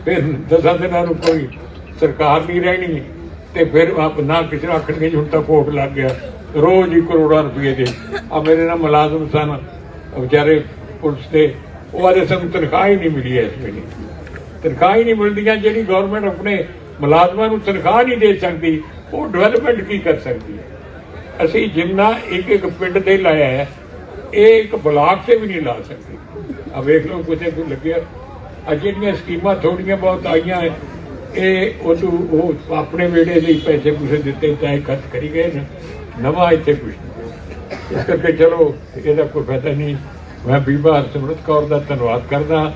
ਫਿਰ 10 ਦਿਨਾਂ ਨੂੰ ਕੋਈ ਸਰਕਾਰ ਨਹੀਂ ਰਹਿਣੀ, ਤੇ ਫਿਰ ਨਾ ਕਿਸੇ ਨੂੰ ਆਖਣਗੇ ਹੁਣ ਤਾਂ ਕੋਟ ਲੱਗ ਗਿਆ। ਰੋਜ਼ ਹੀ ਕਰੋੜਾਂ ਰੁਪਏ ਦੇ। ਆ ਮੇਰੇ ਨਾਲ ਮੁਲਾਜ਼ਮ ਸਨ ਵਿਚਾਰੇ ਪੁਲਿਸ ਦੇ, ਉਹ ਆਦੇ ਸਾਨੂੰ ਤਨਖਾਹ ਹੀ ਨਹੀਂ ਮਿਲੀ। ਇਸ ਵੇਲੇ ਤਨਖਾਹ ਹੀ ਨਹੀਂ ਮਿਲਦੀਆਂ। ਜਿਹੜੀ ਗੌਰਮੈਂਟ ਆਪਣੇ ਮੁਲਾਜ਼ਮਾਂ ਨੂੰ ਤਨਖਾਹ ਨਹੀਂ ਦੇ ਸਕਦੀ, ਉਹ ਡਿਵੈਲਪਮੈਂਟ ਕੀ ਕਰ ਸਕਦੀ ਹੈ। ਅਸੀਂ ਜਿੰਨਾ ਇੱਕ ਪਿੰਡ ਤੇ ਲਾਇਆ ਹੈ, ਇਹ ਇੱਕ ਬਲਾਕ ਤੇ ਵੀ ਨਹੀਂ ਲਾ ਸਕਦੇ। ਆ ਵੇਖ ਲਓ ਕਿਤੇ ਕੋਈ ਲੱਗਿਆ। ਆ ਜਿਹੜੀਆਂ ਸਕੀਮਾਂ ਥੋੜੀਆਂ ਬਹੁਤ ਆਈਆਂ ਹੈ, ਇਹ ਉਹ ਆਪਣੇ ਵੇੜੇ ਲਈ ਪੈਸੇ ਪੂਸੇ ਦਿੱਤੇ, ਚਾਹੇ ਖਰਚ ਕਰੀ ਗਏ ਨੇ, ਨਵਾਂ ਇੱਥੇ ਕੁਛ ਨਹੀਂ। ਇਸ ਕਰਕੇ ਚਲੋ ਇਹਦਾ ਕੋਈ ਫਾਇਦਾ ਨਹੀਂ। ਮੈਂ ਬੀਬਾ ਹਰਸਿਮਰਤ ਕੌਰ ਦਾ ਧੰਨਵਾਦ ਕਰਦਾ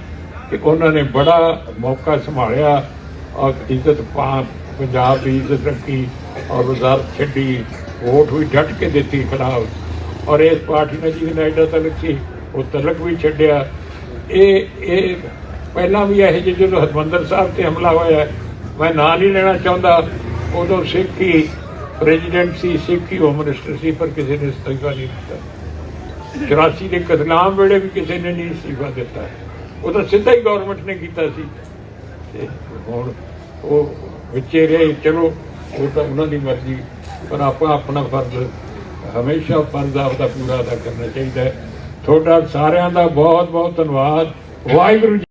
ਕਿ ਉਹਨਾਂ ਨੇ ਬੜਾ ਮੌਕਾ ਸੰਭਾਲਿਆ ਔਰ ਇੱਜ਼ਤ ਪੰਜਾਬ ਦੀ ਇੱਜ਼ਤ ਰੱਖੀ ਔਰ ਵਜ਼ਾਰਤ ਛੱਡੀ, ਵੋਟ ਵੀ ਡਟ ਕੇ ਦਿੱਤੀ ਖਿਲਾਫ। ਔਰ ਇਸ ਪਾਰਟੀ ਨੇ ਜਿਹਦੇ ਨਾਲ ਐਡਾ ਤਲਕ ਸੀ ਉਹ ਤਲਕ ਵੀ ਛੱਡਿਆ। ਇਹ ਪਹਿਲਾਂ ਵੀ ਇਹੋ ਜਿਹੇ ਜਦੋਂ ਹਰਿਮੰਦਰ ਸਾਹਿਬ ਤੇ ਹਮਲਾ ਹੋਇਆ, ਮੈਂ ਨਾਂ ਨਹੀਂ ਲੈਣਾ ਚਾਹੁੰਦਾ, ਉਦੋਂ ਸਿੱਖ ਹੀ ਪ੍ਰੈਜ਼ੀਡੈਂਟ ਸੀ, ਸਿੱਖ ਹੀ ਹੋਮ ਮਿਨਿਸਟਰ ਸੀ, ਪਰ ਕਿਸੇ ਨੇ ਅਸਤੀਫਾ ਨਹੀਂ ਦਿੱਤਾ। 84 ਦੇ ਕਤਲਾਮ ਵੇਲੇ ਵੀ ਕਿਸੇ ਨੇ ਨਹੀਂ ਅਸਤੀਫਾ ਦਿੱਤਾ, ਉਹ ਤਾਂ ਸਿੱਧਾ ਹੀ ਗੌਰਮੈਂਟ ਨੇ ਕੀਤਾ ਸੀ। ਤੇ ਹੁਣ ਉਹ ਵਿੱਚੇ ਰਹੇ, ਚਲੋ ਉਹ ਤਾਂ ਉਹਨਾਂ ਦੀ ਮਰਜ਼ੀ, ਪਰ ਆਪਾਂ ਆਪਣਾ ਫਰਜ਼ ਹਮੇਸ਼ਾ ਫਰਜ਼ ਆਪਦਾ ਪੂਰਾ ਅਦਾ ਕਰਨਾ ਚਾਹੀਦਾ ਹੈ। ਤੁਹਾਡਾ ਸਾਰਿਆਂ ਦਾ ਬਹੁਤ ਬਹੁਤ ਧੰਨਵਾਦ। ਵਾਹਿਗੁਰੂ ਜੀ।